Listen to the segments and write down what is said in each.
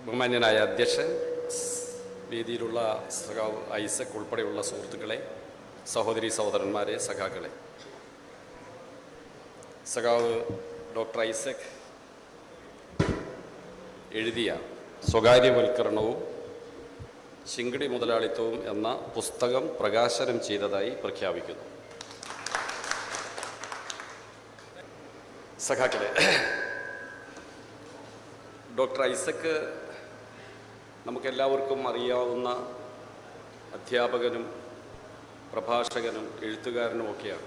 ബഹുമാന്യനായ അധ്യക്ഷൻ, വേദിയിലുള്ള സഖാവ് ഐസക് ഉൾപ്പെടെയുള്ള സുഹൃത്തുക്കളെ, സഹോദരി സഹോദരന്മാരെ, സഖാക്കളെ, സഖാവ് ഡോക്ടർ ഐസക് എഴുതിയ സ്വകാര്യവൽക്കരണവും ശിങ്കടി മുതലാളിത്തവും എന്ന പുസ്തകം പ്രകാശനം ചെയ്തതായി പ്രഖ്യാപിക്കുന്നു. സഖാക്കളെ, ഡോക്ടർ ഐസക് നമുക്കെല്ലാവർക്കും അറിയാവുന്ന അധ്യാപകനും പ്രഭാഷകനും എഴുത്തുകാരനുമൊക്കെയാണ്.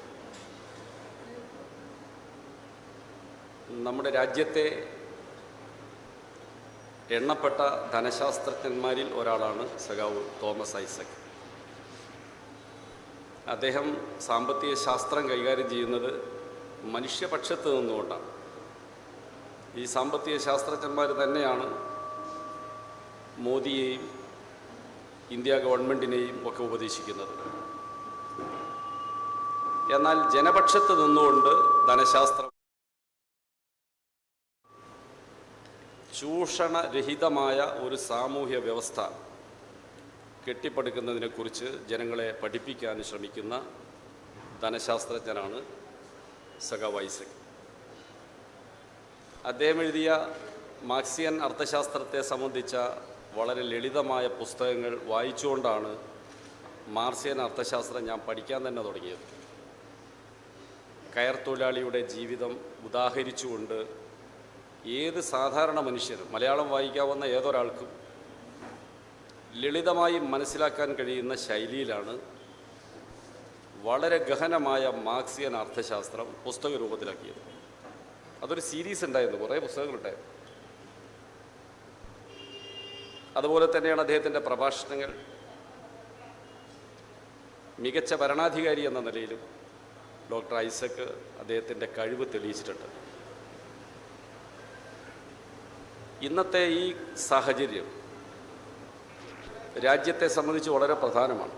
നമ്മുടെ രാജ്യത്തെ എണ്ണപ്പെട്ട ധനശാസ്ത്രജ്ഞന്മാരിൽ ഒരാളാണ് സഖാവ് തോമസ് ഐസക്. അദ്ദേഹം സാമ്പത്തിക ശാസ്ത്രം കൈകാര്യം ചെയ്യുന്നത് മനുഷ്യപക്ഷത്ത് നിന്നുകൊണ്ടാണ്. ഈ സാമ്പത്തിക ശാസ്ത്രജ്ഞന്മാർ തന്നെയാണ് മോദിയെയും ഇന്ത്യ ഗവൺമെൻറ്റിനെയും ഒക്കെ ഉപദേശിക്കുന്നത്. എന്നാൽ ജനപക്ഷത്ത് നിന്നുകൊണ്ട് ധനശാസ്ത്രം ചൂഷണരഹിതമായ ഒരു സാമൂഹ്യ വ്യവസ്ഥ കെട്ടിപ്പടുക്കുന്നതിനെക്കുറിച്ച് ജനങ്ങളെ പഠിപ്പിക്കാൻ ശ്രമിക്കുന്ന ധനശാസ്ത്രജ്ഞനാണ് സഖാവ് ഐസക്. അദ്ദേഹം എഴുതിയ മാർക്സിയൻ അർത്ഥശാസ്ത്രത്തെ സംബന്ധിച്ച വളരെ ലളിതമായ പുസ്തകങ്ങൾ വായിച്ചുകൊണ്ടാണ് മാർക്സിയൻ അർത്ഥശാസ്ത്രം ഞാൻ പഠിക്കാൻ തന്നെ തുടങ്ങിയത്. കയർ തൊഴിലാളിയുടെ ജീവിതം ഉദാഹരിച്ചുകൊണ്ട് ഏത് സാധാരണ മനുഷ്യരും, മലയാളം വായിക്കാവുന്ന ഏതൊരാൾക്കും ലളിതമായി മനസ്സിലാക്കാൻ കഴിയുന്ന ശൈലിയിലാണ് വളരെ ഗഹനമായ മാർക്സിയൻ അർത്ഥശാസ്ത്രം പുസ്തക രൂപത്തിലാക്കിയത്. അതൊരു സീരീസ് ഉണ്ടായിരുന്നു, കുറേ പുസ്തകങ്ങളുണ്ടായിരുന്നു. അതുപോലെ തന്നെയാണ് അദ്ദേഹത്തിൻ്റെ പ്രഭാഷണങ്ങൾ. മികച്ച ഭരണാധികാരി എന്ന നിലയിലും ഡോക്ടർ ഐസക് അദ്ദേഹത്തിൻ്റെ കഴിവ് തെളിയിച്ചിട്ടുണ്ട്. ഇന്നത്തെ ഈ സാഹചര്യം രാജ്യത്തെ സംബന്ധിച്ച് വളരെ പ്രധാനമാണ്.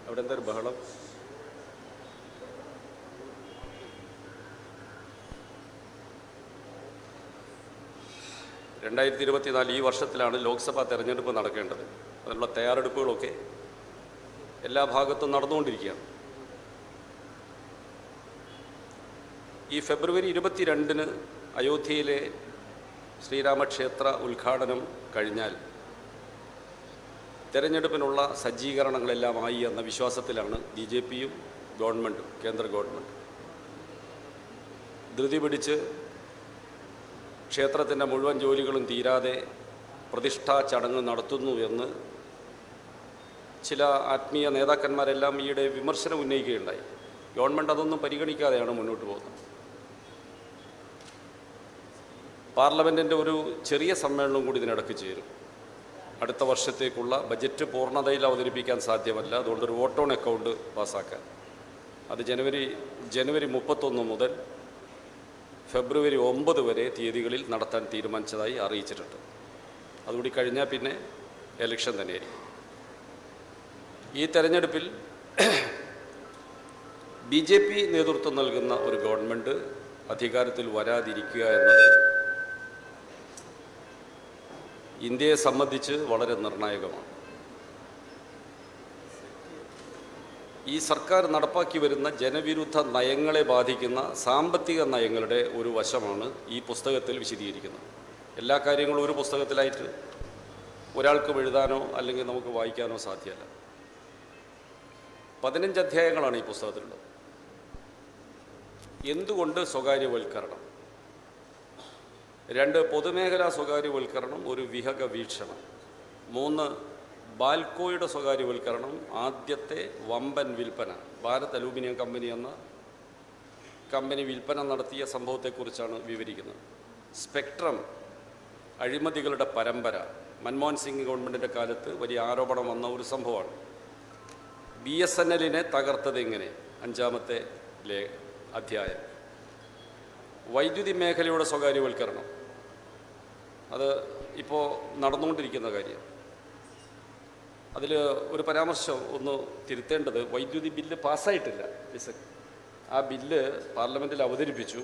അവിടെ എന്തൊരു ബഹളം? (2024) ഈ വർഷത്തിലാണ് ലോക്സഭാ തെരഞ്ഞെടുപ്പ് നടക്കേണ്ടത്. അതിനുള്ള തയ്യാറെടുപ്പുകളൊക്കെ എല്ലാ ഭാഗത്തും നടന്നുകൊണ്ടിരിക്കുകയാണ്. ഈ ഫെബ്രുവരി 22-ന് അയോധ്യയിലെ ശ്രീരാമക്ഷേത്ര ഉദ്ഘാടനം കഴിഞ്ഞാൽ തെരഞ്ഞെടുപ്പിനുള്ള സജ്ജീകരണങ്ങളെല്ലാമായി എന്ന വിശ്വാസത്തിലാണ് BJPയും ഗവൺമെൻറ്റും, കേന്ദ്ര ഗവൺമെൻറ്. ധൃതി പിടിച്ച് ക്ഷേത്രത്തിൻ്റെ മുഴുവൻ ജോലികളും തീരാതെ പ്രതിഷ്ഠാ ചടങ്ങ് നടത്തുന്നു എന്ന് ചില ആത്മീയ നേതാക്കന്മാരെല്ലാം ഈയിടെ വിമർശനം ഉന്നയിക്കുകയുണ്ടായി. ഗവൺമെൻറ് അതൊന്നും പരിഗണിക്കാതെയാണ് മുന്നോട്ട് പോകുന്നത്. പാർലമെൻറ്റിൻ്റെ ഒരു ചെറിയ സമ്മേളനം കൂടി ഇതിനിടയ്ക്ക് ചേരും. അടുത്ത വർഷത്തേക്കുള്ള ബജറ്റ് പൂർണ്ണതയിൽ അവതരിപ്പിക്കാൻ സാധ്യമല്ല. അതുകൊണ്ടൊരു വോട്ട് ഓൺ അക്കൗണ്ട് പാസ്സാക്കാൻ അത് ജനുവരി 31 മുതൽ ഫെബ്രുവരി 9 വരെ തീയതികളിൽ നടത്താൻ തീരുമാനിച്ചതായി അറിയിച്ചിട്ടുണ്ട്. അതുകൂടി കഴിഞ്ഞാൽ പിന്നെ എലക്ഷൻ തന്നെയായിരിക്കും. ഈ തെരഞ്ഞെടുപ്പിൽ BJP നേതൃത്വം നൽകുന്ന ഒരു ഗവൺമെൻറ് അധികാരത്തിൽ വരാതിരിക്കുക എന്നത് ഇന്ത്യയെ സംബന്ധിച്ച് വളരെ നിർണായകമാണ്. ഈ സർക്കാർ നടപ്പാക്കി വരുന്ന ജനവിരുദ്ധ നയങ്ങളെ ബാധിക്കുന്ന സാമ്പത്തിക നയങ്ങളുടെ ഒരു വശമാണ് ഈ പുസ്തകത്തിൽ വിശദീകരിക്കുന്നത്. എല്ലാ കാര്യങ്ങളും ഒരു പുസ്തകത്തിലായിട്ട് ഒരാൾക്കും എഴുതാനോ അല്ലെങ്കിൽ നമുക്ക് വായിക്കാനോ സാധ്യമല്ല. 15 അധ്യായങ്ങളാണ് ഈ പുസ്തകത്തിലുള്ളത്. എന്തുകൊണ്ട് സ്വകാര്യവൽക്കരണം? 2 പൊതുമേഖലാ സ്വകാര്യവൽക്കരണം, ഒരു വിഹക വീക്ഷണം. 3 ബാൽക്കോയുടെ സ്വകാര്യവൽക്കരണം, ആദ്യത്തെ വമ്പൻ വിൽപ്പന. ഭാരത് അലൂമിനിയം കമ്പനി എന്ന കമ്പനി വിൽപ്പന നടത്തിയ സംഭവത്തെക്കുറിച്ചാണ് വിവരിക്കുന്നത്. സ്പെക്ട്രം അഴിമതികളുടെ പരമ്പര, മൻമോഹൻ സിംഗ് ഗവൺമെൻറ്റിൻ്റെ കാലത്ത് വലിയ ആരോപണം വന്ന ഒരു സംഭവമാണ്. BSNL-നെ തകർത്തത് എങ്ങനെ? 5-ാമത്തെ അധ്യായം. വൈദ്യുതി മേഖലയുടെ സ്വകാര്യവൽക്കരണം, അത് ഇപ്പോൾ നടന്നുകൊണ്ടിരിക്കുന്ന കാര്യം. അതിൽ ഒരു പരാമർശം ഒന്ന് തിരുത്തേണ്ടത്, വൈദ്യുതി ബില്ല് പാസ്സായിട്ടില്ല. ആ ബില്ല് പാർലമെൻറ്റിൽ അവതരിപ്പിച്ചു.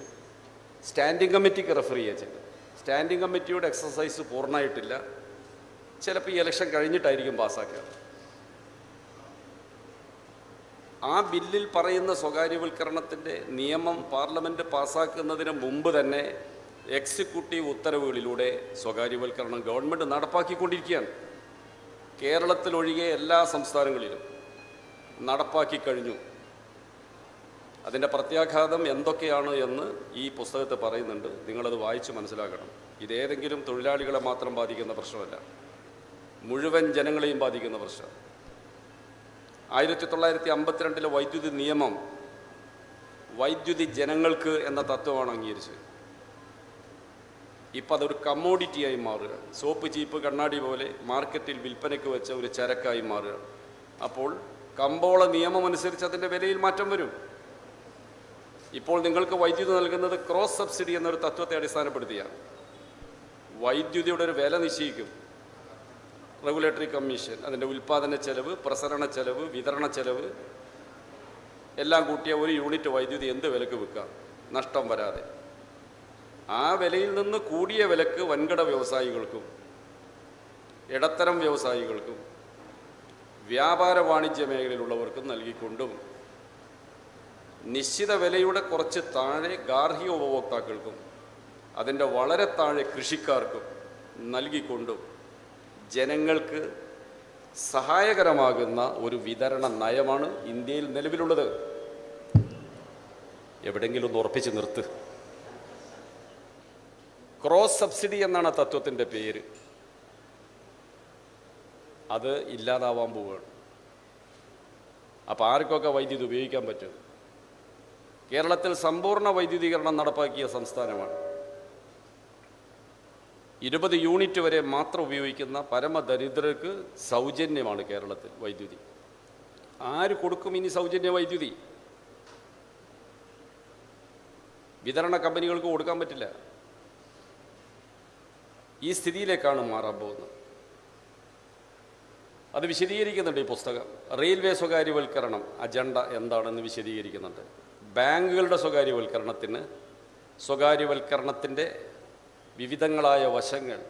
സ്റ്റാൻഡിംഗ് കമ്മിറ്റിക്ക് റെഫർ ചെയ്യുക ചെയ്തത്. സ്റ്റാൻഡിംഗ് കമ്മിറ്റിയുടെ എക്സസൈസ് പൂർണ്ണമായിട്ടില്ല. ചിലപ്പോൾ ഈ ഇലക്ഷൻ കഴിഞ്ഞിട്ടായിരിക്കും പാസ്സാക്കുക. ആ ബില്ലിൽ പറയുന്ന സ്വകാര്യവൽക്കരണത്തിൻ്റെ നിയമം പാർലമെൻറ്റ് പാസ്സാക്കുന്നതിന് മുമ്പ് തന്നെ എക്സിക്യൂട്ടീവ് ഉത്തരവുകളിലൂടെ സ്വകാര്യവൽക്കരണം ഗവൺമെൻറ് നടപ്പാക്കിക്കൊണ്ടിരിക്കുകയാണ്. കേരളത്തിലൊഴികെ എല്ലാ സംസ്ഥാനങ്ങളിലും നടപ്പാക്കി കഴിഞ്ഞു. അതിൻ്റെ പ്രത്യാഘാതം എന്തൊക്കെയാണ് എന്ന് ഈ പുസ്തകത്തിൽ പറയുന്നുണ്ട്. നിങ്ങളത് വായിച്ച് മനസ്സിലാക്കണം. ഇതേതെങ്കിലും തൊഴിലാളികളെ മാത്രം ബാധിക്കുന്ന പ്രശ്നമല്ല, മുഴുവൻ ജനങ്ങളെയും ബാധിക്കുന്ന പ്രശ്നം. 1952 വൈദ്യുതി നിയമം വൈദ്യുതി ജനങ്ങൾക്ക് എന്ന തത്വമാണ് അംഗീകരിച്ചത്. ഇപ്പം അതൊരു കമ്മോഡിറ്റിയായി മാറുക. സോപ്പ്, ചീപ്പ്, കണ്ണാടി പോലെ മാർക്കറ്റിൽ വിൽപ്പനയ്ക്ക് വെച്ച ഒരു ചരക്കായി മാറുക. അപ്പോൾ കമ്പോള നിയമം അനുസരിച്ച് അതിൻ്റെ വിലയിൽ മാറ്റം വരും. ഇപ്പോൾ നിങ്ങൾക്ക് വൈദ്യുതി നൽകുന്നത് ക്രോസ് സബ്സിഡി എന്നൊരു തത്വത്തെ അടിസ്ഥാനപ്പെടുത്തിയാണ്. വൈദ്യുതിയുടെ ഒരു വില നിശ്ചയിക്കും റെഗുലേറ്ററി കമ്മീഷൻ. അതിൻ്റെ ഉൽപ്പാദന ചെലവ്, പ്രസരണ ചെലവ്, വിതരണ ചെലവ് എല്ലാം കൂട്ടിയ ഒരു യൂണിറ്റ് വൈദ്യുതി എന്ത് വിലക്ക് വിൽക്കാം നഷ്ടം വരാതെ. ആ വിലയിൽ നിന്ന് കൂടിയ വിലക്ക് വൻകിട വ്യവസായികൾക്കും ഇടത്തരം വ്യവസായികൾക്കും വ്യാപാര വാണിജ്യ മേഖലയിലുള്ളവർക്കും നൽകിക്കൊണ്ടും നിശ്ചിത വിലയുടെ കുറച്ച് താഴെ ഗാർഹിക ഉപഭോക്താക്കൾക്കും അതിൻ്റെ വളരെ താഴെ കൃഷിക്കാർക്കും നൽകിക്കൊണ്ടും ജനങ്ങൾക്ക് സഹായകരമാകുന്ന ഒരു വിതരണ നയമാണ് ഇന്ത്യയിൽ നിലവിലുള്ളത്. എവിടെയെങ്കിലും ഒന്ന് ഉറപ്പിച്ച് നിർത്ത്. ക്രോസ് സബ്സിഡി എന്നാണ് തത്വത്തിൻ്റെ പേര്. അത് ഇല്ലാതാവാൻ പോവുകയാണ്. അപ്പോൾ ആർക്കൊക്കെ വൈദ്യുതി ഉപയോഗിക്കാൻ പറ്റും? കേരളത്തിൽ സമ്പൂർണ്ണ വൈദ്യുതീകരണം നടപ്പാക്കിയ സംസ്ഥാനമാണ്. 20 യൂണിറ്റ് വരെ മാത്രം ഉപയോഗിക്കുന്ന പരമദരിദ്രർക്ക് സൗജന്യമാണ് കേരളത്തിൽ വൈദ്യുതി. ആര് കൊടുക്കും ഇനി സൗജന്യ വൈദ്യുതി? വിതരണ കമ്പനികൾക്ക് കൊടുക്കാൻ പറ്റില്ല. ഈ സ്ഥിതിയിലേക്കാണ് മാറാൻ പോകുന്നത്. അത് വിശദീകരിക്കുന്നുണ്ട് ഈ പുസ്തകം. റെയിൽവേ സ്വകാര്യവൽക്കരണം അജണ്ട എന്താണെന്ന് വിശദീകരിക്കുന്നുണ്ട്. ബാങ്കുകളുടെ സ്വകാര്യവൽക്കരണത്തിൻ്റെ വിവിധങ്ങളായ വശങ്ങൾ.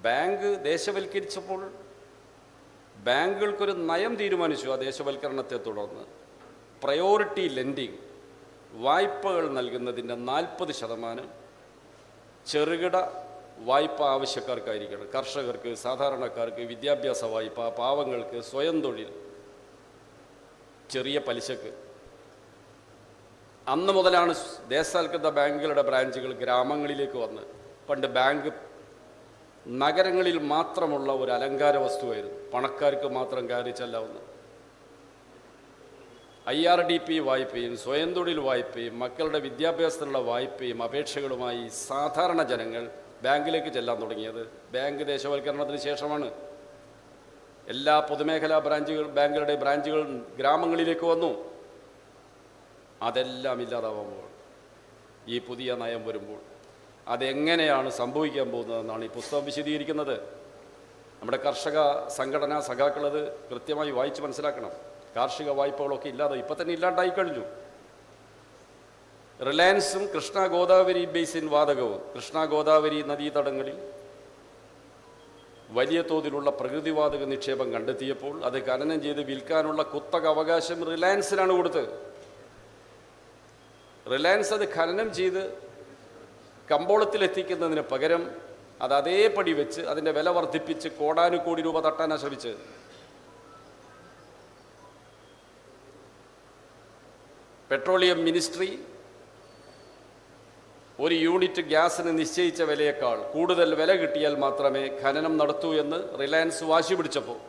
ബാങ്ക് ദേശവൽക്കരിച്ചപ്പോൾ ബാങ്കുകൾക്കൊരു നയം തീരുമാനിച്ചു. ആ ദേശവൽക്കരണത്തെ തുടർന്ന് പ്രയോറിറ്റി ലെൻഡിങ് വായ്പകൾ നൽകുന്നതിൻ്റെ 40% ചെറുകിട വായ്പ ആവശ്യക്കാർക്കായിരിക്കണം. കർഷകർക്ക്, സാധാരണക്കാർക്ക്, വിദ്യാഭ്യാസ വായ്പ, പാവങ്ങൾക്ക്, സ്വയം തൊഴിൽ, ചെറിയ പലിശക്ക്. അന്ന് മുതലാണ് ദേശസാൽകൃത ബാങ്കുകളുടെ ബ്രാഞ്ചുകൾ ഗ്രാമങ്ങളിലേക്ക് വന്ന്. പണ്ട് ബാങ്ക് നഗരങ്ങളിൽ മാത്രമുള്ള ഒരു അലങ്കാര വസ്തുവായിരുന്നു, പണക്കാർക്ക് മാത്രം കയറി ചെല്ലാവുന്ന. IRDP വായ്പയും സ്വയം തൊഴിൽ വായ്പയും മക്കളുടെ വിദ്യാഭ്യാസത്തിനുള്ള വായ്പയും അപേക്ഷകളുമായി സാധാരണ ജനങ്ങൾ ബാങ്കിലേക്ക് ചെല്ലാൻ തുടങ്ങിയത് ബാങ്ക് ദേശവൽക്കരണത്തിന് ശേഷമാണ്. എല്ലാ പൊതുമേഖലാ ബാങ്കുകളുടെ ബ്രാഞ്ചുകൾ ഗ്രാമങ്ങളിലേക്ക് വന്നു. അതെല്ലാം ഇല്ലാതാവുമ്പോൾ ഈ പുതിയ നയം വരുമ്പോൾ അതെങ്ങനെയാണ് സംഭവിക്കാൻ പോകുന്നതെന്നാണ് ഈ പുസ്തകം വിശദീകരിക്കുന്നത്. നമ്മുടെ കർഷക സംഘടനാ സഖാക്കളത് കൃത്യമായി വായിച്ച് മനസ്സിലാക്കണം. കാർഷിക വായ്പകളൊക്കെ ഇല്ലാതെ ഇപ്പം തന്നെ ഇല്ലാണ്ടായി കഴിഞ്ഞു. റിലയൻസും കൃഷ്ണ ഗോദാവരി ബേസിൻ വാതകവും കൃഷ്ണ ഗോദാവരി നദീതടങ്ങളിൽ വലിയ തോതിലുള്ള പ്രകൃതിവാതക നിക്ഷേപം കണ്ടെത്തിയപ്പോൾ അത് ഖനനം ചെയ്ത് വിൽക്കാനുള്ള കുത്തക അവകാശം റിലയൻസിനാണ് കൊടുത്തത്. റിലയൻസ് അത് ഖനനം ചെയ്ത് കമ്പോളത്തിലെത്തിക്കുന്നതിന് പകരം അത് അതേപടി വെച്ച് അതിൻ്റെ വില വർദ്ധിപ്പിച്ച് കോടാനുകോടി രൂപ തട്ടാനാണ് ശ്രമിച്ചത്. പെട്രോളിയം മിനിസ്ട്രി ഒരു യൂണിറ്റ് ഗ്യാസിന് നിശ്ചയിച്ച വിലയേക്കാൾ കൂടുതൽ വില കിട്ടിയാൽ മാത്രമേ ഖനനം നടത്തൂ എന്ന് റിലയൻസ് വാശി പിടിച്ചപ്പോൾ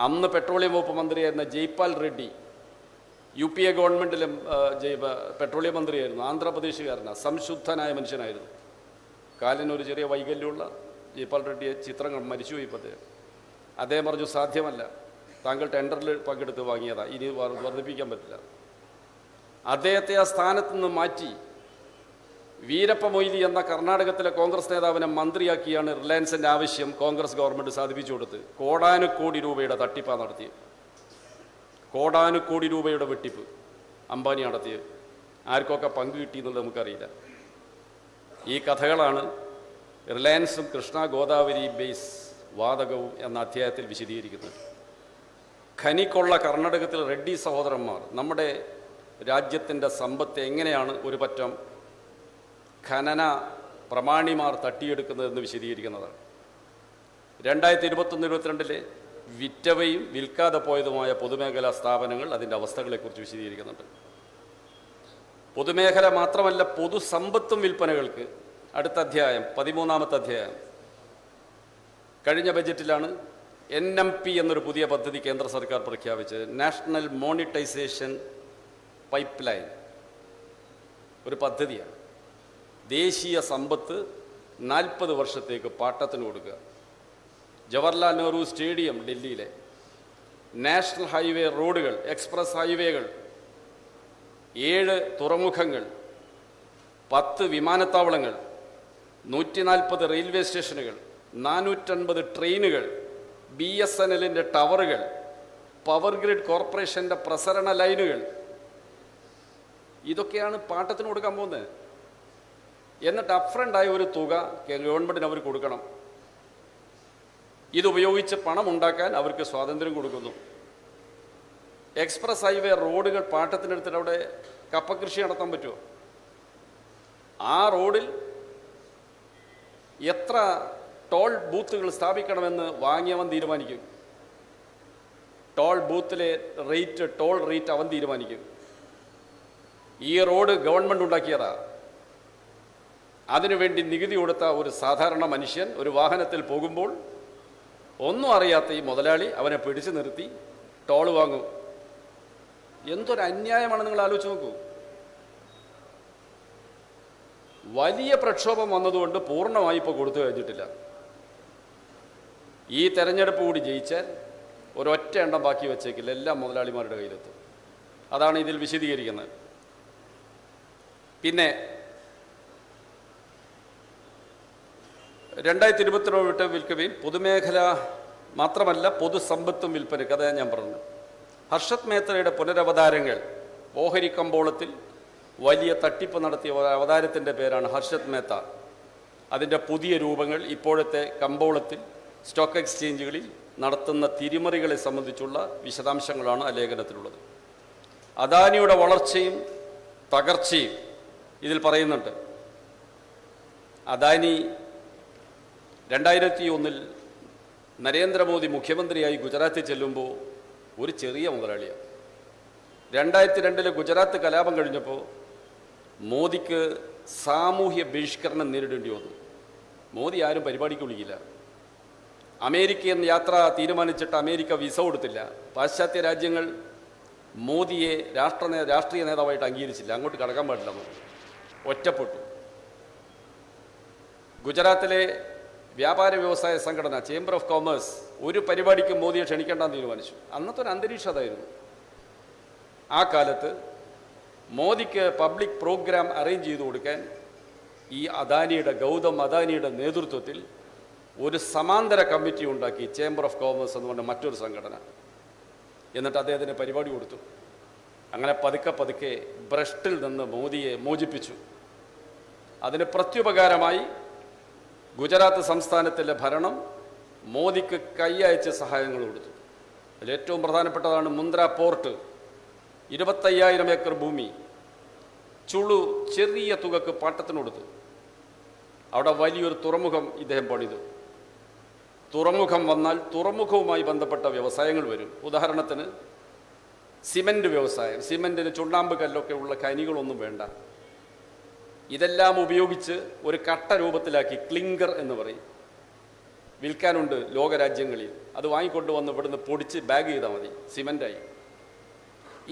അന്ന് പെട്രോളിയം വകുപ്പ് മന്ത്രിയായിരുന്ന ജയ്പാൽ റെഡ്ഡി, UPA ഗവൺമെൻറ്റിലും പെട്രോളിയം മന്ത്രിയായിരുന്നു, ആന്ധ്രാപ്രദേശുകാരനാണ്, സംശുദ്ധനായ മനുഷ്യനായിരുന്നു. കാലിനൊരു ചെറിയ വൈകല്യമുള്ള ജയ്പാൽ റെഡ്ഡിയെ ചിത്രങ്ങൾ മരിച്ചുപോയി. ഇപ്പോൾ അദ്ദേഹം പറഞ്ഞു, സാധ്യമല്ല, താങ്കൾ ടെൻഡറിൽ പങ്കെടുത്ത് വാങ്ങിയതാണ്, ഇനി വർദ്ധിപ്പിക്കാൻ പറ്റില്ല. അദ്ദേഹത്തെ ആ സ്ഥാനത്ത് നിന്ന് മാറ്റി വീരപ്പ മൊയ്ലി എന്ന കർണാടകത്തിലെ കോൺഗ്രസ് നേതാവിനെ മന്ത്രിയാക്കിയാണ് റിലയൻസിൻ്റെ ആവശ്യം കോൺഗ്രസ് ഗവൺമെൻറ് സാധിപ്പിച്ചു കൊടുത്ത് കോടാനുകോടി രൂപയുടെ തട്ടിപ്പാണ് നടത്തിയത്. കോടാനുകോടി രൂപയുടെ വെട്ടിപ്പ് അംബാനി നടത്തിയത്. ആർക്കൊക്കെ പങ്ക് കിട്ടിയെന്നുള്ളത് നമുക്കറിയില്ല. ഈ കഥകളാണ് റിലയൻസും കൃഷ്ണ ഗോദാവരി ബേസ് വാതകവും എന്ന അധ്യായത്തിൽ വിശദീകരിക്കുന്നത്. ഖനിക്കൊള്ള കർണാടകത്തിൽ റെഡ്ഡി സഹോദരന്മാർ നമ്മുടെ രാജ്യത്തിൻ്റെ സമ്പത്ത് എങ്ങനെയാണ് ഒരു പറ്റം ഖനന പ്രമാണിമാർ തട്ടിയെടുക്കുന്നതെന്ന് വിശദീകരിക്കുന്നതാണ്. 2021-22 വിറ്റവയും വിൽക്കാതെ പോയതുമായ പൊതുമേഖലാ സ്ഥാപനങ്ങൾ അതിൻ്റെ അവസ്ഥകളെക്കുറിച്ച് വിശദീകരിക്കുന്നുണ്ട്. പൊതുമേഖല മാത്രമല്ല, പൊതുസമ്പത്തും വിൽപ്പനകൾക്ക് അടുത്ത അധ്യായം 13-ാമത്തെ അധ്യായം. കഴിഞ്ഞ ബജറ്റിലാണ് NMP എന്നൊരു പുതിയ പദ്ധതി കേന്ദ്ര സർക്കാർ പ്രഖ്യാപിച്ചത്. നാഷണൽ മോണിറ്റൈസേഷൻ പൈപ്പ് ലൈൻ ഒരു പദ്ധതിയാണ്. ദേശീയ സമ്പത്ത് 40 വർഷത്തേക്ക് പാട്ടത്തിന് കൊടുക്കുക. ജവഹർലാൽ നെഹ്റു സ്റ്റേഡിയം ഡൽഹിയിലെ, നാഷണൽ ഹൈവേ റോഡുകൾ, എക്സ്പ്രസ് ഹൈവേകൾ, 7 തുറമുഖങ്ങൾ, 10 വിമാനത്താവളങ്ങൾ, 140 റെയിൽവേ സ്റ്റേഷനുകൾ, 450 ട്രെയിനുകൾ, BSNLൻ്റെ ടവറുകൾ, പവർ ഗ്രിഡ് കോർപ്പറേഷൻ്റെ പ്രസരണ ലൈനുകൾ, ഇതൊക്കെയാണ് പാട്ടത്തിന് കൊടുക്കാൻ പോകുന്നത്. എന്നിട്ട് അപ്ഫ്രണ്ടായ ഒരു തുക ഗവൺമെൻറ്റിന് അവർ കൊടുക്കണം. ഇതുപയോഗിച്ച് പണമുണ്ടാക്കാൻ അവർക്ക് സ്വാതന്ത്ര്യം കൊടുക്കുന്നു. എക്സ്പ്രസ് ഹൈവേ റോഡുകൾ പാട്ടത്തിനെടുത്തിട്ട് അവിടെ കപ്പകൃഷി നടത്താൻ പറ്റുമോ? ആ റോഡിൽ എത്ര ടോൾ ബൂത്തുകൾ സ്ഥാപിക്കണമെന്ന് വാങ്ങിയവൻ തീരുമാനിക്കും. ടോൾ ബൂത്തിലെ ടോൾ റേറ്റ് അവൻ തീരുമാനിക്കും. ഈ റോഡ് ഗവൺമെൻറ് ഉണ്ടാക്കിയതാ. അതിനുവേണ്ടി നികുതി കൊടുത്ത ഒരു സാധാരണ മനുഷ്യൻ ഒരു വാഹനത്തിൽ പോകുമ്പോൾ ഒന്നും അറിയാത്ത ഈ മുതലാളി അവനെ പിടിച്ചു നിർത്തി ടോൾ വാങ്ങും. എന്തൊരു അന്യായമാണ്, നിങ്ങൾ ആലോചിച്ച് നോക്കൂ. വലിയ പ്രക്ഷോഭം വന്നതുകൊണ്ട് പൂർണ്ണമായി ഇപ്പോൾ കൊടുത്തു കഴിഞ്ഞിട്ടില്ല. ഈ തെരഞ്ഞെടുപ്പ് കൂടി ജയിച്ചാൽ ഒരൊറ്റ എണ്ണം ബാക്കി വെച്ചേക്കില്ല, എല്ലാം മുതലാളിമാരുടെ കയ്യിലെത്തും. അതാണ് ഇതിൽ വിശദീകരിക്കുന്നത്. പിന്നെ 2022 വിൽക്കുകയും പൊതുമേഖല മാത്രമല്ല പൊതുസമ്പത്തും വിൽപ്പനയ്ക്ക്, അതാ ഞാൻ പറഞ്ഞു. ഹർഷത് മേത്തയുടെ പുനരവതാരങ്ങൾ. ഓഹരി കമ്പോളത്തിൽ വലിയ തട്ടിപ്പ് നടത്തിയ അവതാരത്തിൻ്റെ പേരാണ് ഹർഷത് മേത്ത. അതിൻ്റെ പുതിയ രൂപങ്ങൾ ഇപ്പോഴത്തെ കമ്പോളത്തിൽ സ്റ്റോക്ക് എക്സ്ചേഞ്ചുകളിൽ നടത്തുന്ന തിരിമറികളെ സംബന്ധിച്ചുള്ള വിശദാംശങ്ങളാണ് ആ ലേഖനത്തിലുള്ളത്. അദാനിയുടെ വളർച്ചയും തകർച്ചയും ഇതിൽ പറയുന്നുണ്ട്. അദാനി 2001 നരേന്ദ്രമോദി മുഖ്യമന്ത്രിയായി ഗുജറാത്തിൽ ചെല്ലുമ്പോൾ ഒരു ചെറിയ മുതലാളിയാണ്. 2002 ഗുജറാത്ത് കലാപം കഴിഞ്ഞപ്പോൾ മോദിക്ക് സാമൂഹ്യ ബഹിഷ്കരണം നേരിടേണ്ടി വന്നു. മോദി ആരും പരിപാടിക്ക് വിളിക്കില്ല. അമേരിക്കയിൽ യാത്ര തീരുമാനിച്ചിട്ട് അമേരിക്ക വിസ കൊടുത്തില്ല. പാശ്ചാത്യ രാജ്യങ്ങൾ മോദിയെ രാഷ്ട്രീയ നേതാവായിട്ട് അംഗീകരിച്ചില്ല. അങ്ങോട്ട് കടക്കാൻ പാടില്ല. ഒറ്റപ്പെട്ടു. ഗുജറാത്തിലെ വ്യാപാര വ്യവസായ സംഘടന ചേംബർ ഓഫ് കോമേഴ്സ് ഒരു പരിപാടിക്ക് മോദിയെ ക്ഷണിക്കേണ്ടെന്ന് തീരുമാനിച്ചു. അന്നത്തെ ഒരു അന്തരീക്ഷം അതായിരുന്നു. ആ കാലത്ത് മോദിക്ക് പബ്ലിക് പ്രോഗ്രാം അറേഞ്ച് ചെയ്തു കൊടുക്കാൻ ഈ ഗൗതം അദാനിയുടെ നേതൃത്വത്തിൽ ഒരു സമാന്തര കമ്മിറ്റി ഉണ്ടാക്കി, ചേംബർ ഓഫ് കോമേഴ്സ് എന്ന് പറഞ്ഞ മറ്റൊരു സംഘടന. എന്നിട്ട് അദ്ദേഹത്തിന് പരിപാടി കൊടുത്തു. അങ്ങനെ പതുക്കെ പതുക്കെ ഭ്രഷ്ടിൽ നിന്ന് മോദിയെ മോചിപ്പിച്ചു. അതിന് പ്രത്യുപകാരമായി ഗുജറാത്ത് സംസ്ഥാനത്തിലെ ഭരണം മോദിക്ക് കൈയയച്ച് സഹായങ്ങൾ കൊടുത്തു. അതിലേറ്റവും പ്രധാനപ്പെട്ടതാണ് മുന്ദ്ര പോർട്ട്. 25,000 ഏക്കർ ഭൂമി ചുളു ചെറിയ തുകക്ക് പാട്ടത്തിന് കൊടുത്തു. അവിടെ വലിയൊരു തുറമുഖം ഇദ്ദേഹം പണിതു. തുറമുഖം വന്നാൽ തുറമുഖവുമായി ബന്ധപ്പെട്ട വ്യവസായങ്ങൾ വരും. ഉദാഹരണത്തിന് സിമൻറ്റ് വ്യവസായം. സിമൻറ്റിന് ചുണ്ണാമ്പ് കല്ലൊക്കെ ഉള്ള ഖനികളൊന്നും വേണ്ട. ഇതെല്ലാം ഉപയോഗിച്ച് ഒരു കട്ട രൂപത്തിലാക്കി, ക്ലിങ്കർ എന്ന് പറയും, വിൽക്കാനുണ്ട് ലോകരാജ്യങ്ങളിൽ. അത് വാങ്ങിക്കൊണ്ടുവന്ന് ഇവിടുന്ന് പൊടിച്ച് ബാഗ് ചെയ്താൽ മതി, സിമൻ്റായി.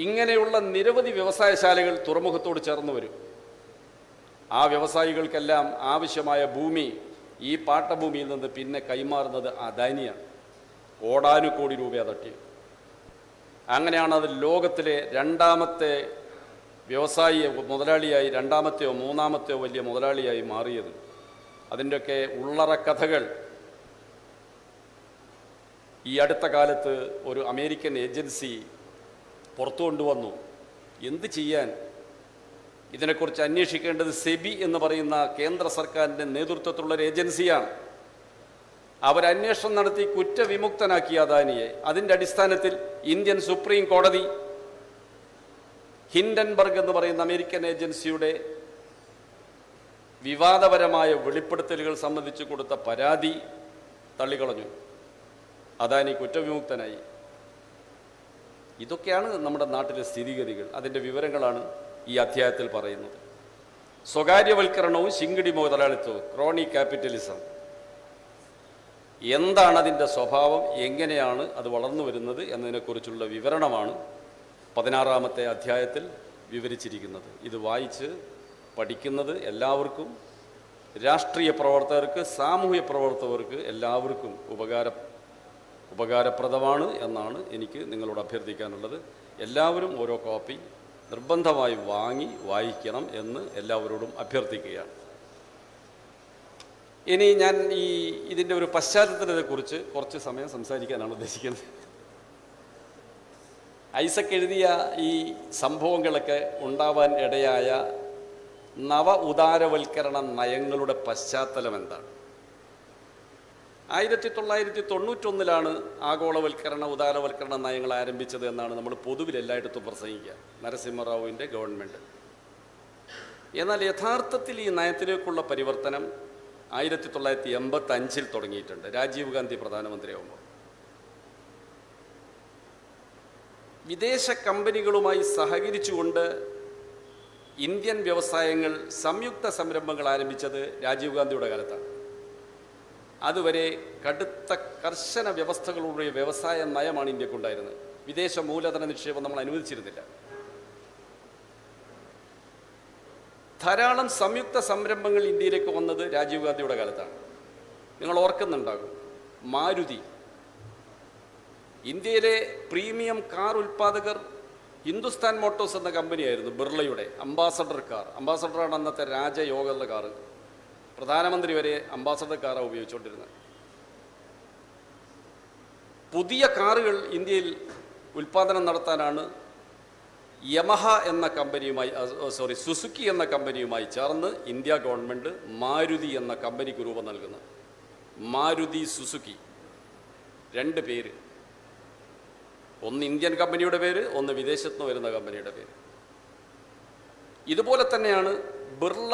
ഇങ്ങനെയുള്ള നിരവധി വ്യവസായശാലകൾ തുറമുഖത്തോട് ചേർന്ന് വരും. ആ വ്യവസായികൾക്കെല്ലാം ആവശ്യമായ ഭൂമി ഈ പാട്ടഭൂമിയിൽ നിന്ന് പിന്നെ കൈമാറുന്നത് അദാനിയാണ്. കോടാനുകോടി രൂപയാണ് തട്ടിയത്. അങ്ങനെയാണ് അത് ലോകത്തിലെ രണ്ടാമത്തെ വ്യവസായി മുതലാളിയായി, രണ്ടാമത്തെയോ മൂന്നാമത്തെയോ വലിയ മുതലാളിയായി മാറിയത്. അതിൻ്റെയൊക്കെ ഉള്ളറ കഥകൾ ഈ അടുത്ത കാലത്ത് ഒരു അമേരിക്കൻ ഏജൻസി പുറത്തു കൊണ്ടുവന്നു. എന്ത് ചെയ്യാൻ? ഇതിനെക്കുറിച്ച് അന്വേഷിക്കേണ്ടത് സെബി എന്ന് പറയുന്ന കേന്ദ്ര സർക്കാരിൻ്റെ നേതൃത്വത്തിലുള്ളൊരു ഏജൻസിയാണ്. അവരന്വേഷണം നടത്തി കുറ്റവിമുക്തനാക്കിയ അദാനിയെ. അതിൻ്റെ അടിസ്ഥാനത്തിൽ ഇന്ത്യൻ സുപ്രീം കോടതി ഹിൻഡൻബർഗ് എന്ന് പറയുന്ന അമേരിക്കൻ ഏജൻസിയുടെ വിവാദപരമായ വെളിപ്പെടുത്തലുകൾ സംബന്ധിച്ച് കൊടുത്ത പരാതി തള്ളിക്കളഞ്ഞു. അദാനി കുറ്റവിമുക്തനായി. ഇതൊക്കെയാണ് നമ്മുടെ നാട്ടിലെ സ്ഥിതിഗതികൾ. അതിൻ്റെ വിവരങ്ങളാണ് ഈ അധ്യായത്തിൽ പറയുന്നത്. സ്വകാര്യവൽക്കരണവും ശിങ്കിടി മുതലാളിത്തവും, ക്രോണി ക്യാപിറ്റലിസം, എന്താണ് അതിൻ്റെ സ്വഭാവം, എങ്ങനെയാണ് അത് വളർന്നു വരുന്നത് എന്നതിനെക്കുറിച്ചുള്ള വിവരണമാണ് 16-ാമത്തെ അധ്യായത്തിൽ വിവരിച്ചിരിക്കുന്നത്. ഇത് വായിച്ച് പഠിക്കുന്നത് എല്ലാവർക്കും, രാഷ്ട്രീയ പ്രവർത്തകർക്ക്, സാമൂഹ്യ പ്രവർത്തകർക്ക് എല്ലാവർക്കും ഉപകാരപ്രദമാണ് എന്നാണ് എനിക്ക് നിങ്ങളോട് അഭ്യർത്ഥിക്കാനുള്ളത്. എല്ലാവരും ഓരോ കോപ്പി നിർബന്ധമായി വാങ്ങി വായിക്കണം എന്ന് എല്ലാവരോടും അഭ്യർത്ഥിക്കുകയാണ്. ഇനി ഞാൻ ഇതിൻ്റെ ഒരു പശ്ചാത്തലത്തെക്കുറിച്ച് കുറച്ച് സമയം സംസാരിക്കാനാണ് ഉദ്ദേശിക്കുന്നത്. ഐസക് എഴുതിയ ഈ സംഭവങ്ങളൊക്കെ ഉണ്ടാവാൻ ഇടയായ നവ ഉദാരവൽക്കരണ നയങ്ങളുടെ പശ്ചാത്തലം എന്താണ്? 1991 ആഗോളവൽക്കരണ ഉദാരവൽക്കരണ നയങ്ങൾ ആരംഭിച്ചത് എന്നാണ് നമ്മൾ പൊതുവിൽ എല്ലായിടത്തും പ്രസംഗിക്കുക, നരസിംഹറാവുവിൻ്റെ ഗവൺമെൻറ്. എന്നാൽ യഥാർത്ഥത്തിൽ ഈ നയത്തിലേക്കുള്ള പരിവർത്തനം 1985 തുടങ്ങിയിട്ടുണ്ട്, രാജീവ് ഗാന്ധി പ്രധാനമന്ത്രിയാകുമ്പോൾ. വിദേശ കമ്പനികളുമായി സഹകരിച്ചുകൊണ്ട് ഇന്ത്യൻ വ്യവസായങ്ങൾ സംയുക്ത സംരംഭങ്ങൾ ആരംഭിച്ചത് രാജീവ് ഗാന്ധിയുടെ കാലത്താണ്. അതുവരെ കർശന വ്യവസ്ഥകളുടെ വ്യവസായ നയമാണ് ഇന്ത്യക്കുണ്ടായിരുന്നത്. വിദേശ മൂലധന നിക്ഷേപം നമ്മൾ അനുവദിച്ചിരുന്നില്ല. ധാരാളം സംയുക്ത സംരംഭങ്ങൾ ഇന്ത്യയിലേക്ക് വന്നത് രാജീവ് ഗാന്ധിയുടെ കാലത്താണ്. നിങ്ങൾ ഓർക്കുന്നുണ്ടാകും, മാരുതി, ഇന്ത്യയിലെ പ്രീമിയം കാർ ഉൽപ്പാദകർ ഹിന്ദുസ്ഥാൻ മോട്ടോഴ്സ് എന്ന കമ്പനിയായിരുന്നു. ബിർളയുടെ അംബാസഡറാണ് അന്നത്തെ രാജയോഗമുള്ള കാറ്. പ്രധാനമന്ത്രി വരെ അംബാസഡർ കാറാണ് ഉപയോഗിച്ചുകൊണ്ടിരുന്നത്. പുതിയ കാറുകൾ ഇന്ത്യയിൽ ഉൽപ്പാദനം നടത്താനാണ് സുസുക്കി എന്ന കമ്പനിയുമായി ചേർന്ന് ഇന്ത്യ ഗവൺമെൻറ് മാരുതി എന്ന കമ്പനിക്ക് രൂപം നൽകുന്നത്. മാരുതി സുസുക്കി, 2 പേര്, ഒന്ന് ഇന്ത്യൻ കമ്പനിയുടെ പേര്, ഒന്ന് വിദേശത്ത് നിന്ന് വരുന്ന കമ്പനിയുടെ പേര്. ഇതുപോലെ തന്നെയാണ് ബിർള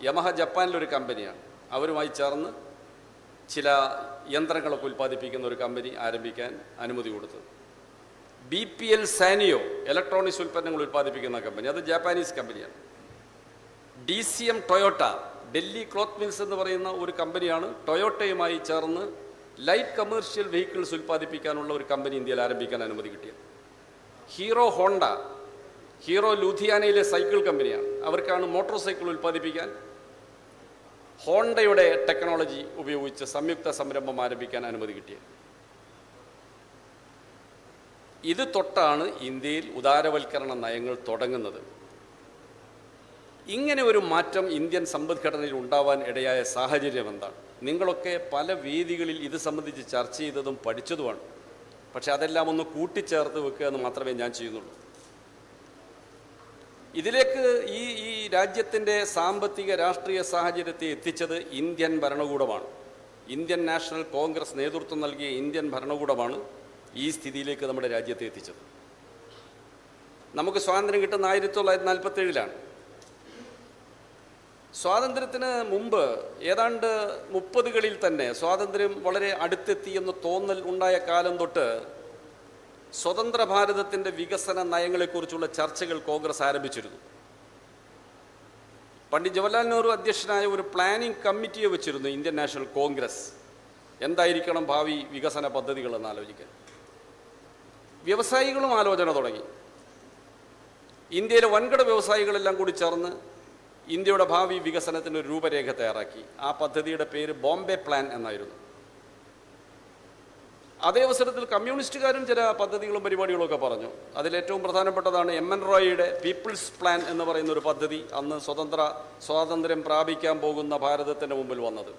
യമഹ ജപ്പാനിലൊരു കമ്പനിയാണ്. അവരുമായി ചേർന്ന് ചില യന്ത്രങ്ങളൊക്കെ ഉൽപ്പാദിപ്പിക്കുന്ന ഒരു കമ്പനി ആരംഭിക്കാൻ അനുമതി കൊടുത്തത്. BPL സാനിയോ ഇലക്ട്രോണിക്സ് ഉൽപ്പന്നങ്ങൾ ഉൽപ്പാദിപ്പിക്കുന്ന കമ്പനി, അത് ജാപ്പാനീസ് കമ്പനിയാണ്. DCM Toyota, Delhi cloth mills എന്ന് പറയുന്ന ഒരു കമ്പനിയാണ് ടൊയോട്ടയുമായി ചേർന്ന് ലൈറ്റ് കമേഴ്ഷ്യൽ വെഹിക്കിൾസ് ഉൽപ്പാദിപ്പിക്കാനുള്ള ഒരു കമ്പനി ഇന്ത്യയിൽ ആരംഭിക്കാൻ അനുമതി കിട്ടിയത്. ഹീറോ ലൂധിയാനയിലെ സൈക്കിൾ കമ്പനിയാണ്. അവർക്കാണ് മോട്ടോർ സൈക്കിൾ ഉൽപ്പാദിപ്പിക്കാൻ ഹോണ്ടയുടെ ടെക്നോളജി ഉപയോഗിച്ച് സംയുക്ത സംരംഭം ആരംഭിക്കാൻ അനുമതി കിട്ടിയത്. ഇത് തൊട്ടാണ് ഇന്ത്യയിൽ ഉദാരവൽക്കരണ നയങ്ങൾ തുടങ്ങുന്നത്. ഇങ്ങനെ ഒരു മാറ്റം ഇന്ത്യൻ സമ്പദ്ഘടനയിൽ ഉണ്ടാവാൻ ഇടയായ സാഹചര്യം എന്താണ്? നിങ്ങളൊക്കെ പല വേദികളിൽ ഇത് സംബന്ധിച്ച് ചർച്ച ചെയ്തതും പഠിച്ചതുമാണ്. പക്ഷെ അതെല്ലാം ഒന്ന് കൂട്ടിച്ചേർത്ത് വെക്കുക എന്ന് മാത്രമേ ഞാൻ ചെയ്യുന്നുള്ളൂ. ഇതിലേക്ക് ഈ രാജ്യത്തിൻ്റെ സാമ്പത്തിക രാഷ്ട്രീയ സാഹചര്യത്തെ എത്തിച്ചത് ഇന്ത്യൻ ഭരണകൂടമാണ്. ഇന്ത്യൻ നാഷണൽ കോൺഗ്രസ് നേതൃത്വം നൽകിയ ഇന്ത്യൻ ഭരണകൂടമാണ് ഈ സ്ഥിതിയിലേക്ക് നമ്മുടെ രാജ്യത്തെ എത്തിച്ചത്. നമുക്ക് സ്വാതന്ത്ര്യം കിട്ടുന്ന 1947 സ്വാതന്ത്ര്യത്തിന് മുമ്പ് ഏതാണ്ട് 30കളിൽ തന്നെ സ്വാതന്ത്ര്യം വളരെ അടുത്തെത്തിയെന്ന് തോന്നൽ ഉണ്ടായ കാലം തൊട്ട് സ്വതന്ത്ര ഭാരതത്തിൻ്റെ വികസന നയങ്ങളെക്കുറിച്ചുള്ള ചർച്ചകൾ കോൺഗ്രസ് ആരംഭിച്ചിരുന്നു. പണ്ഡിറ്റ് ജവഹർലാൽ നെഹ്റു അധ്യക്ഷനായ ഒരു പ്ലാനിംഗ് കമ്മിറ്റിയെ വെച്ചിരുന്നു ഇന്ത്യൻ നാഷണൽ കോൺഗ്രസ്. എന്തായിരിക്കണം ഭാവി വികസന പദ്ധതികളെന്ന് ആലോചിക്കാൻ. വ്യവസായികളും ആലോചന തുടങ്ങി. ഇന്ത്യയിലെ വൻകിട വ്യവസായികളെല്ലാം കൂടി ചേർന്ന് ഇന്ത്യയുടെ ഭാവി വികസനത്തിന് ഒരു രൂപരേഖ തയ്യാറാക്കി. ആ പദ്ധതിയുടെ പേര് ബോംബെ പ്ലാൻ എന്നായിരുന്നു. അതേ അവസരത്തിൽ കമ്മ്യൂണിസ്റ്റുകാരും ചില പദ്ധതികളും പരിപാടികളൊക്കെ പറഞ്ഞു. അതിലേറ്റവും പ്രധാനപ്പെട്ടതാണ് MN റോയിയുടെ പീപ്പിൾസ് പ്ലാൻ എന്ന് പറയുന്ന ഒരു പദ്ധതി, അന്ന് സ്വാതന്ത്ര്യം പ്രാപിക്കാൻ പോകുന്ന ഭാരതത്തിൻ്റെ മുമ്പിൽ വന്നത്.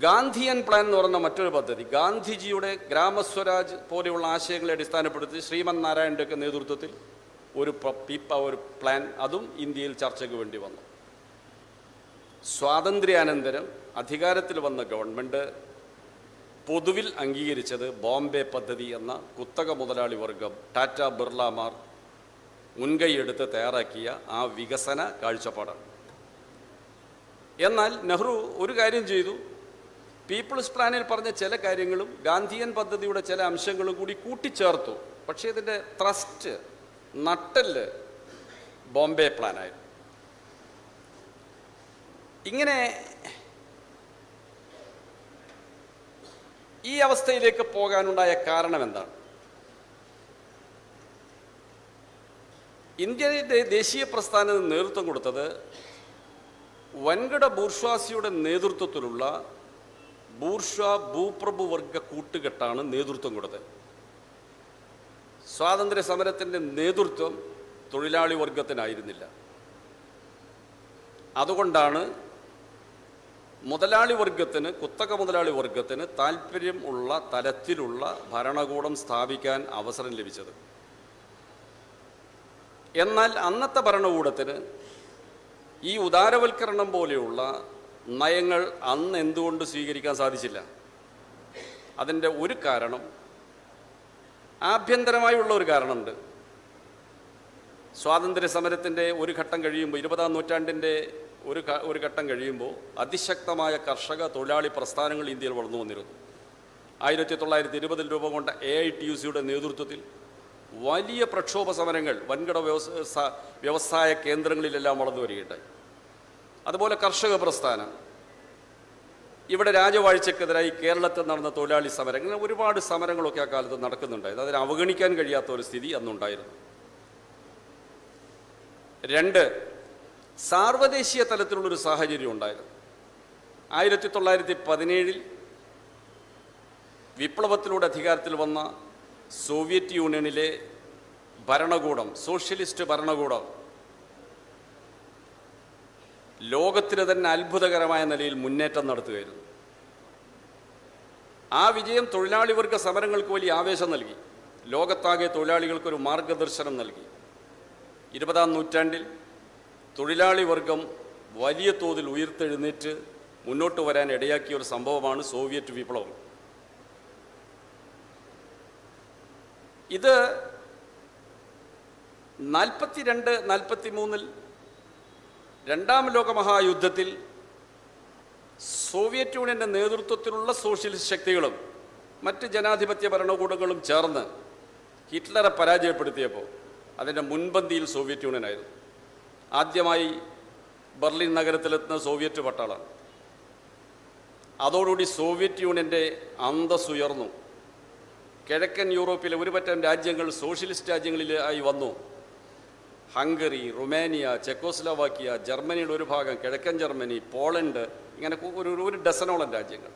ഗാന്ധിയൻ പ്ലാൻ എന്ന് പറയുന്ന മറ്റൊരു പദ്ധതി, ഗാന്ധിജിയുടെ ഗ്രാമസ്വരാജ് പോലെയുള്ള ആശയങ്ങളെ അടിസ്ഥാനപ്പെടുത്തി ശ്രീമൻ നാരായണൻ്റെയൊക്കെ നേതൃത്വത്തിൽ ഒരു പ്ലാൻ, അതും ഇന്ത്യയിൽ ചർച്ചയ്ക്ക് വേണ്ടി വന്നു. സ്വാതന്ത്ര്യാനന്തരം അധികാരത്തിൽ വന്ന ഗവൺമെൻറ് പൊതുവിൽ അംഗീകരിച്ചത് ബോംബെ പദ്ധതി എന്ന കുത്തക മുതലാളി വർഗം, ടാറ്റ ബിർളമാർ മുൻകൈയെടുത്ത് തയ്യാറാക്കിയ ആ വികസന കാഴ്ചപ്പാടാണ്. എന്നാൽ നെഹ്റു ഒരു കാര്യം ചെയ്തു. പീപ്പിൾസ് പ്ലാനിൽ പറഞ്ഞ ചില കാര്യങ്ങളും ഗാന്ധിയൻ പദ്ധതിയുടെ ചില അംശങ്ങളും കൂടി കൂട്ടിച്ചേർത്തു. പക്ഷേ ഇതിൻ്റെ ത്രസ്റ്റ്, നട്ടല് ബോംബെ പ്ലാനായിരുന്നു. ഇങ്ങനെ ഈ അവസ്ഥയിലേക്ക് പോകാനുണ്ടായ കാരണം എന്താണ്? ഇന്ത്യയുടെ ദേശീയ പ്രസ്ഥാനത്തിന് നേതൃത്വം കൊടുത്തത് വൻകിട ബൂർഷ്വാസിയുടെ നേതൃത്വത്തിലുള്ള ബൂർഷ്വാ ഭൂപ്രഭു വർഗ കൂട്ടുകെട്ടാണ് നേതൃത്വം കൊടുത്തത്. സ്വാതന്ത്ര്യ സമരത്തിൻ്റെ നേതൃത്വം തൊഴിലാളി വർഗത്തിനായിരുന്നില്ല. അതുകൊണ്ടാണ് മുതലാളി വർഗത്തിന്, കുത്തക മുതലാളി വർഗത്തിന് താല്പര്യം ഉള്ള തരത്തിലുള്ള ഭരണകൂടം സ്ഥാപിക്കാൻ അവസരം ലഭിച്ചത്. എന്നാൽ അന്നത്തെ ഭരണകൂടത്തിന് ഈ ഉദാരവൽക്കരണം പോലെയുള്ള നയങ്ങൾ അന്ന് എന്തുകൊണ്ട് സ്വീകരിക്കാൻ സാധിച്ചില്ല? അതിൻ്റെ ഒരു കാരണം, ആഭ്യന്തരമായുള്ള ഒരു കാരണമുണ്ട്. സ്വാതന്ത്ര്യ സമരത്തിൻ്റെ ഒരു ഘട്ടം കഴിയുമ്പോൾ, 20-ാം നൂറ്റാണ്ടിൻ്റെ ഒരു ഘട്ടം കഴിയുമ്പോൾ അതിശക്തമായ കർഷക തൊഴിലാളി പ്രസ്ഥാനങ്ങൾ ഇന്ത്യയിൽ വളർന്നു വന്നിരുന്നു. 1920 രൂപം കൊണ്ട AITUCയുടെ നേതൃത്വത്തിൽ വലിയ പ്രക്ഷോഭ സമരങ്ങൾ വൻകിട വ്യവസായ കേന്ദ്രങ്ങളിലെല്ലാം വളർന്നു വരികയുണ്ടായി. അതുപോലെ കർഷക പ്രസ്ഥാനം, ഇവിടെ രാജവാഴ്ചക്കെതിരായി കേരളത്തിൽ നടന്ന തൊഴിലാളി സമരം, ഇങ്ങനെ ഒരുപാട് സമരങ്ങളൊക്കെ ആ കാലത്ത് നടക്കുന്നുണ്ടായിരുന്നു. അതിനെ അവഗണിക്കാൻ കഴിയാത്ത ഒരു സ്ഥിതി അന്നുണ്ടായിരുന്നു. 2, സാർവദേശീയ തലത്തിലുള്ളൊരു സാഹചര്യം ഉണ്ടായിരുന്നു. 1917 വിപ്ലവത്തിലൂടെ അധികാരത്തിൽ വന്ന സോവിയറ്റ് യൂണിയനിലെ ഭരണകൂടം, സോഷ്യലിസ്റ്റ് ഭരണകൂടം, ലോകത്തിന് തന്നെ അത്ഭുതകരമായ നിലയിൽ മുന്നേറ്റം നടത്തുകയായിരുന്നു. ആ വിജയം തൊഴിലാളി വർഗ സമരങ്ങൾക്ക് വലിയ ആവേശം നൽകി. ലോകത്താകെ തൊഴിലാളികൾക്കൊരു മാർഗദർശനം നൽകി. 20-ാം നൂറ്റാണ്ടിൽ തൊഴിലാളി വർഗം വലിയ തോതിൽ ഉയർത്തെഴുന്നേറ്റ് മുന്നോട്ട് വരാൻ ഇടയാക്കിയ ഒരു സംഭവമാണ് സോവിയറ്റ് വിപ്ലവം. ഇത് 42-43 രണ്ടാം ലോകമഹായുദ്ധത്തിൽ സോവിയറ്റ് യൂണിയൻ്റെ നേതൃത്വത്തിലുള്ള സോഷ്യലിസ്റ്റ് ശക്തികളും മറ്റ് ജനാധിപത്യ ഭരണകൂടങ്ങളും ചേർന്ന് ഹിറ്റ്ലറെ പരാജയപ്പെടുത്തിയപ്പോൾ അതിൻ്റെ മുൻപന്തിയിൽ സോവിയറ്റ് യൂണിയനായിരുന്നു. ആദ്യമായി ബെർലിൻ നഗരത്തിലെത്തുന്ന സോവിയറ്റ് പട്ടാളമാണ്. അതോടുകൂടി സോവിയറ്റ് യൂണിയൻ്റെ അന്തസ്സ് ഉയർന്നു. കിഴക്കൻ യൂറോപ്പിലെ ഒരു പറ്റം രാജ്യങ്ങൾ സോഷ്യലിസ്റ്റ് രാജ്യങ്ങളിലായി വന്നു. ഹംഗറി, റുമാനിയ, ചെക്കോസ്ലോവാക്കിയ, ജർമ്മനിയുടെ ഒരു ഭാഗം, കിഴക്കൻ ജർമ്മനി, പോളണ്ട്, ഇങ്ങനെ ഒരു ഡസനോളം രാജ്യങ്ങൾ.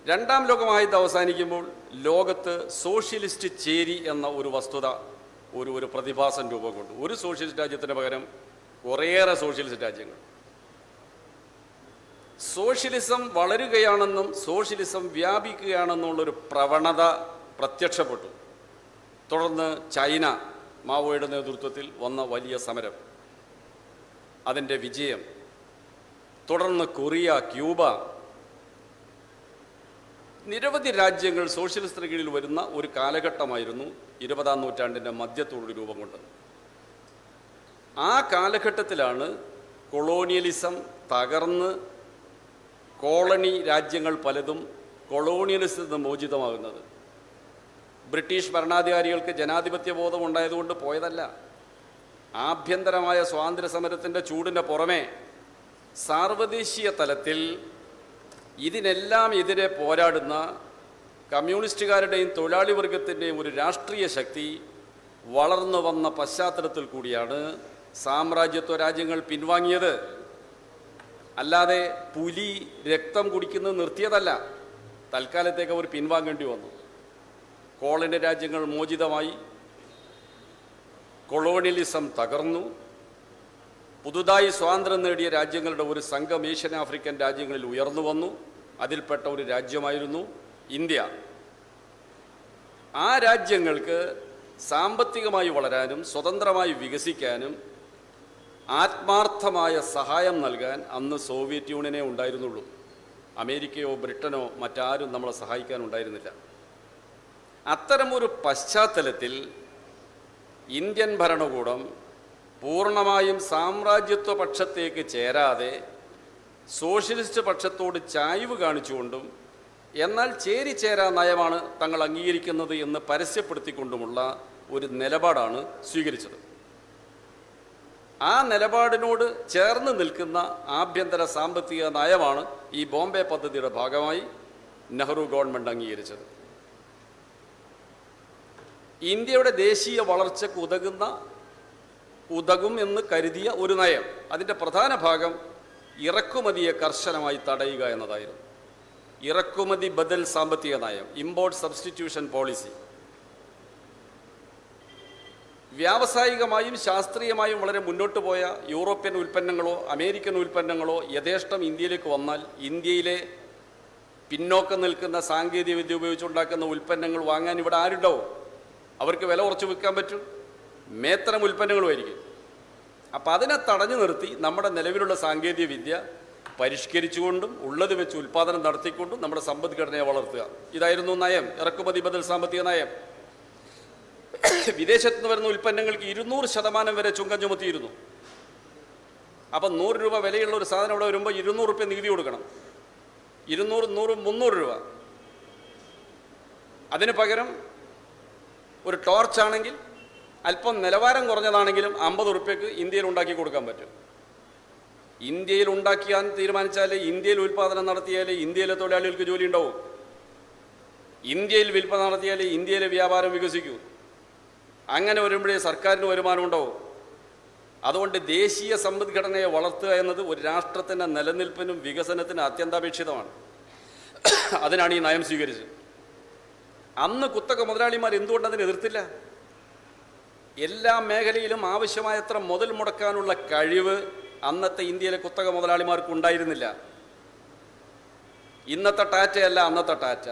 രണ്ടാം ലോകമഹായുദ്ധം അവസാനിക്കുമ്പോൾ ലോകത്ത് സോഷ്യലിസ്റ്റ് ചേരി എന്ന ഒരു വസ്തുത, ഒരു പ്രതിഭാസം രൂപം കൊണ്ടു. ഒരു സോഷ്യലിസ്റ്റ് രാജ്യത്തിന് പകരം കുറേയേറെ സോഷ്യലിസ്റ്റ് രാജ്യങ്ങൾ. സോഷ്യലിസം വളരുകയാണെന്നും സോഷ്യലിസം വ്യാപിക്കുകയാണെന്നുള്ളൊരു പ്രവണത പ്രത്യക്ഷപ്പെട്ടു. തുടർന്ന് ചൈന, മാവോയുടെ നേതൃത്വത്തിൽ വന്ന വലിയ സമരം, അതിൻ്റെ വിജയം, തുടർന്ന് കൊറിയ, ക്യൂബ, നിരവധി രാജ്യങ്ങൾ സോഷ്യലിസ്റ്റിന് കീഴിൽ വരുന്ന ഒരു കാലഘട്ടമായിരുന്നു 20-ാം നൂറ്റാണ്ടിൻ്റെ മധ്യത്തോട് രൂപം കൊണ്ടത്. ആ കാലഘട്ടത്തിലാണ് കൊളോണിയലിസം തകർന്ന് കോളനി രാജ്യങ്ങൾ പലതും കൊളോണിയലിസത്തിൽ നിന്ന് മോചിതമാകുന്നത്. ബ്രിട്ടീഷ് ഭരണാധികാരികൾക്ക് ജനാധിപത്യ ബോധം ഉണ്ടായതുകൊണ്ട് പോയതല്ല. ആഭ്യന്തരമായ സ്വാതന്ത്ര്യ സമരത്തിൻ്റെ ചൂടിൻ്റെ പുറമെ സാർവദേശീയ തലത്തിൽ ഇതിനെല്ലാം എതിരെ പോരാടുന്ന കമ്മ്യൂണിസ്റ്റുകാരുടെയും തൊഴിലാളി വർഗത്തിൻ്റെയും ഒരു രാഷ്ട്രീയ ശക്തി വളർന്നു വന്ന പശ്ചാത്തലത്തിൽ കൂടിയാണ് സാമ്രാജ്യത്വ രാജ്യങ്ങൾ പിൻവാങ്ങിയത്. അല്ലാതെ പുലി രക്തം കുടിക്കുന്നത് നിർത്തിയതല്ല. തൽക്കാലത്തേക്ക് അവർ പിൻവാങ്ങേണ്ടി വന്നു. കോളനി രാജ്യങ്ങൾ മോചിതമായി, കൊളോണിയലിസം തകർന്നു. പുതുതായി സ്വാതന്ത്ര്യം നേടിയ രാജ്യങ്ങളുടെ ഒരു സംഘം ഏഷ്യൻ ആഫ്രിക്കൻ രാജ്യങ്ങളിൽ ഉയർന്നു വന്നു. അതിൽപ്പെട്ട ഒരു രാജ്യമായിരുന്നു ഇന്ത്യ. ആ രാജ്യങ്ങൾക്ക് സാമ്പത്തികമായി വളരാനും സ്വതന്ത്രമായി വികസിക്കാനും ആത്മാർത്ഥമായ സഹായം നൽകാൻ അന്ന് സോവിയറ്റ് യൂണിയനേ ഉണ്ടായിരുന്നുള്ളൂ. അമേരിക്കയോ ബ്രിട്ടനോ മറ്റാരും നമ്മളെ സഹായിക്കാനുണ്ടായിരുന്നില്ല. അത്തരമൊരു പശ്ചാത്തലത്തിൽ ഇന്ത്യൻ ഭരണകൂടം പൂർണ്ണമായും സാമ്രാജ്യത്വ പക്ഷത്തേക്ക് ചേരാതെ സോഷ്യലിസ്റ്റ് പക്ഷത്തോട് ചായ്വ് കാണിച്ചുകൊണ്ടും എന്നാൽ ചേരിചേരാ നയമാണ് തങ്ങൾ അംഗീകരിക്കുന്നത് എന്ന് പരസ്യപ്പെടുത്തിക്കൊണ്ടുമുള്ള ഒരു നിലപാടാണ് സ്വീകരിച്ചത്. ആ നിലപാടിനോട് ചേർന്ന് നിൽക്കുന്ന ആഭ്യന്തര സാമ്പത്തിക നയമാണ് ഈ ബോംബെ പദ്ധതിയുടെ ഭാഗമായി നെഹ്റു ഗവൺമെൻറ് അംഗീകരിച്ചത്. ഇന്ത്യയുടെ ദേശീയ വളർച്ചയ്ക്ക് ഉതകും എന്ന് കരുതിയ ഒരു നയം. അതിൻ്റെ പ്രധാന ഭാഗം ഇറക്കുമതിയെ കർശനമായി തടയുക എന്നതായിരുന്നു. ഇറക്കുമതി ബദൽ സാമ്പത്തിക നയം, ഇമ്പോർട്ട് സബ്സ്റ്റിറ്റ്യൂഷൻ പോളിസി. വ്യാവസായികമായും ശാസ്ത്രീയമായും വളരെ മുന്നോട്ട് പോയ യൂറോപ്യൻ ഉൽപ്പന്നങ്ങളോ അമേരിക്കൻ ഉൽപ്പന്നങ്ങളോ യഥേഷ്ടം ഇന്ത്യയിലേക്ക് വന്നാൽ ഇന്ത്യയിലെ പിന്നോക്കം നിൽക്കുന്ന സാങ്കേതിക വിദ്യ ഉപയോഗിച്ചുണ്ടാക്കുന്ന ഉൽപ്പന്നങ്ങൾ വാങ്ങാൻ ഇവിടെ ആരുണ്ടാവും? അവർക്ക് വില കുറച്ച് വിൽക്കാൻ പറ്റും, മേത്തരം ഉൽപ്പന്നങ്ങളുമായിരിക്കും. അപ്പം അതിനെ തടഞ്ഞു നിർത്തി നമ്മുടെ നിലവിലുള്ള സാങ്കേതിക വിദ്യ പരിഷ്കരിച്ചുകൊണ്ടും ഉള്ളത് വെച്ച് ഉൽപ്പാദനം നടത്തിക്കൊണ്ടും നമ്മുടെ സമ്പദ്ഘടനയെ വളർത്തുക. ഇതായിരുന്നു നയം, ഇറക്കുമതി ബദൽ സാമ്പത്തിക നയം. വിദേശത്ത് നിന്ന് വരുന്ന ഉൽപ്പന്നങ്ങൾക്ക് 200% വരെ ചുങ്കം ചുമത്തിയിരുന്നു. അപ്പം 100 രൂപ വിലയുള്ള ഒരു സാധനം ഇവിടെ വരുമ്പോൾ 200 രൂപ നികുതി കൊടുക്കണം. 200, 100, 300 രൂപ. അതിന് പകരം ഒരു ടോർച്ചാണെങ്കിൽ അല്പം നിലവാരം കുറഞ്ഞതാണെങ്കിലും 50 രൂപയ്ക്ക് ഇന്ത്യയിൽ ഉണ്ടാക്കി കൊടുക്കാൻ പറ്റും. ഇന്ത്യയിൽ ഉണ്ടാക്കിയാൻ തീരുമാനിച്ചാൽ ഇന്ത്യയിൽ ഉൽപ്പാദനം നടത്തിയാൽ ഇന്ത്യയിലെ തൊഴിലാളികൾക്ക് ജോലി ഉണ്ടാവും. ഇന്ത്യയിൽ വിൽപ്പന നടത്തിയാൽ ഇന്ത്യയിലെ വ്യാപാരം വികസിക്കൂ. അങ്ങനെ വരുമ്പോഴേ സർക്കാരിന് വരുമാനം ഉണ്ടാവും. അതുകൊണ്ട് ദേശീയ സമ്പദ്ഘടനയെ വളർത്തുക എന്നത് ഒരു രാഷ്ട്രത്തിൻ്റെ നിലനിൽപ്പിനും വികസനത്തിനും അത്യന്താപേക്ഷിതമാണ്. അതിനാണ് ഈ നയം സ്വീകരിച്ചത്. അന്ന് കുത്തക മുതലാളിമാർ എന്തുകൊണ്ട് അതിനെ എതിർത്തില്ല? എല്ലാ മേഖലയിലും ആവശ്യമായത്ര മുതൽ മുടക്കാനുള്ള കഴിവ് അന്നത്തെ ഇന്ത്യയിലെ കുത്തക മുതലാളിമാർക്ക് ഉണ്ടായിരുന്നില്ല. ഇന്നത്തെ ടാറ്റയല്ല അന്നത്തെ ടാറ്റ,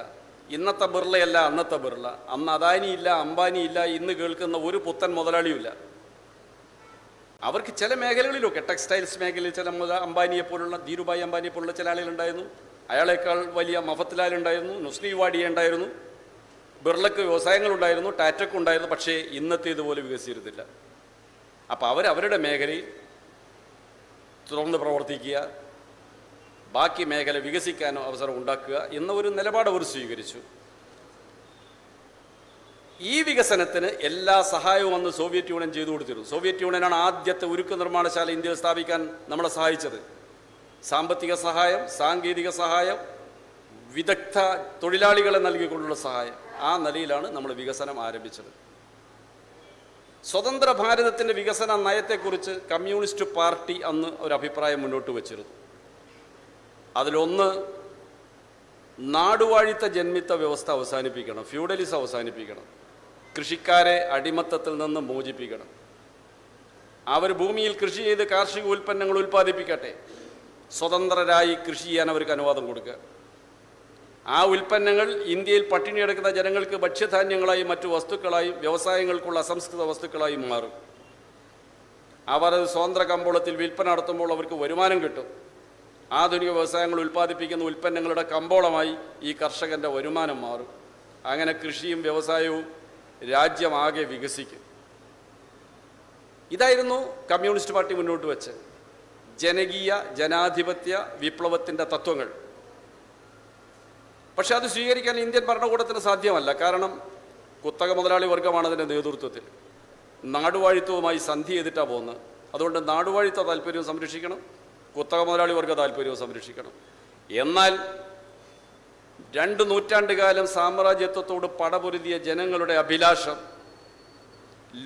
ഇന്നത്തെ ബിർളയല്ല അന്നത്തെ ബിർള. അന്ന് അദാനിയില്ല, അംബാനിയില്ല, ഇന്ന് കേൾക്കുന്ന ഒരു പുത്തൻ മുതലാളിയുമില്ല. അവർക്ക് ചില മേഖലകളിലൊക്കെ ടെക്സ്റ്റൈൽസ് മേഖലയിൽ ചില അംബാനിയെ പോലുള്ള ധീരുഭായ് അംബാനിയെ പോലുള്ള ചില ആളുകളുണ്ടായിരുന്നു. അയാളേക്കാൾ വലിയ മഫത്ലാൽ ഉണ്ടായിരുന്നു, നുസ്ലി വാഡിയ ഉണ്ടായിരുന്നു, ബിർളക്ക് വ്യവസായങ്ങളുണ്ടായിരുന്നു, ടാറ്റക്കുണ്ടായിരുന്നു. പക്ഷേ ഇന്നത്തെ ഇതുപോലെ വികസിച്ചിരുന്നില്ല. അപ്പോൾ അവരവരുടെ മേഖലയിൽ തുറന്ന് പ്രവർത്തിക്കുക, ബാക്കി മേഖല വികസിക്കാനോ അവസരം ഉണ്ടാക്കുക എന്ന ഒരു നിലപാട് അവർ സ്വീകരിച്ചു. ഈ വികസനത്തിന് എല്ലാ സഹായവും അന്ന് സോവിയറ്റ് യൂണിയൻ ചെയ്തു കൊടുത്തിരുന്നു. സോവിയറ്റ് യൂണിയനാണ് ആദ്യത്തെ ഉരുക്ക് നിർമ്മാണശാല ഇന്ത്യയിൽ സ്ഥാപിക്കാൻ നമ്മളെ സഹായിച്ചത്. സാമ്പത്തിക സഹായം, സാങ്കേതിക സഹായം, വിദഗ്ധ തൊഴിലാളികളെ നൽകിക്കൊണ്ടുള്ള സഹായം. ആ നിലയിലാണ് നമ്മൾ വികസനം ആരംഭിച്ചത്. സ്വതന്ത്ര ഭാരതത്തിൻ്റെ വികസന നയത്തെക്കുറിച്ച് കമ്മ്യൂണിസ്റ്റ് പാർട്ടി അന്ന് ഒരു അഭിപ്രായം മുന്നോട്ട് വച്ചിരുന്നു. അതിലൊന്ന്, നാടുവാഴിത്ത ജന്മിത്ത വ്യവസ്ഥ അവസാനിപ്പിക്കണം, ഫ്യൂഡലിസം അവസാനിപ്പിക്കണം, കൃഷിക്കാരെ അടിമത്തത്തിൽ നിന്ന് മോചിപ്പിക്കണം, അവർ ഭൂമിയിൽ കൃഷി ചെയ്ത് കാർഷിക ഉൽപ്പന്നങ്ങൾ ഉൽപ്പാദിപ്പിക്കട്ടെ, സ്വതന്ത്രരായി കൃഷി ചെയ്യാൻ അവർക്ക് അനുവാദം കൊടുക്കുക. ആ ഉൽപ്പന്നങ്ങൾ ഇന്ത്യയിൽ പട്ടിണി കിടക്കുന്ന ജനങ്ങൾക്ക് ഭക്ഷ്യധാന്യങ്ങളായും മറ്റു വസ്തുക്കളായും വ്യവസായങ്ങൾക്കുള്ള അസംസ്കൃത വസ്തുക്കളായും മാറും. അവർ സ്വതന്ത്ര കമ്പോളത്തിൽ വിൽപ്പന നടത്തുമ്പോൾ അവർക്ക് വരുമാനം കിട്ടും. ആധുനിക വ്യവസായങ്ങൾ ഉൽപ്പാദിപ്പിക്കുന്ന ഉൽപ്പന്നങ്ങളുടെ കമ്പോളമായി ഈ കർഷകൻ്റെ വരുമാനം മാറും. അങ്ങനെ കൃഷിയും വ്യവസായവും രാജ്യമാകെ വികസിക്കും. ഇതായിരുന്നു കമ്മ്യൂണിസ്റ്റ് പാർട്ടി മുന്നോട്ട് വെച്ച് ജനകീയ ജനാധിപത്യ വിപ്ലവത്തിൻ്റെ തത്വങ്ങൾ. പക്ഷെ അത് സ്വീകരിക്കാൻ ഇന്ത്യൻ ഭരണകൂടത്തിന് സാധ്യമല്ല. കാരണം കുത്തക മുതലാളി വർഗമാണ് അതിൻ്റെ നേതൃത്വത്തിൽ. നാടുവാഴിത്വവുമായി സന്ധി ചെയ്തിട്ടാണ് പോകുന്നത്. അതുകൊണ്ട് നാടുവാഴിത്വ താല്പര്യവും സംരക്ഷിക്കണം, കുത്തക മുതലാളി വർഗ താല്പര്യവും സംരക്ഷിക്കണം. എന്നാൽ 2 നൂറ്റാണ്ടുകാലം സാമ്രാജ്യത്വത്തോട് പടപൊരുതിയ ജനങ്ങളുടെ അഭിലാഷം,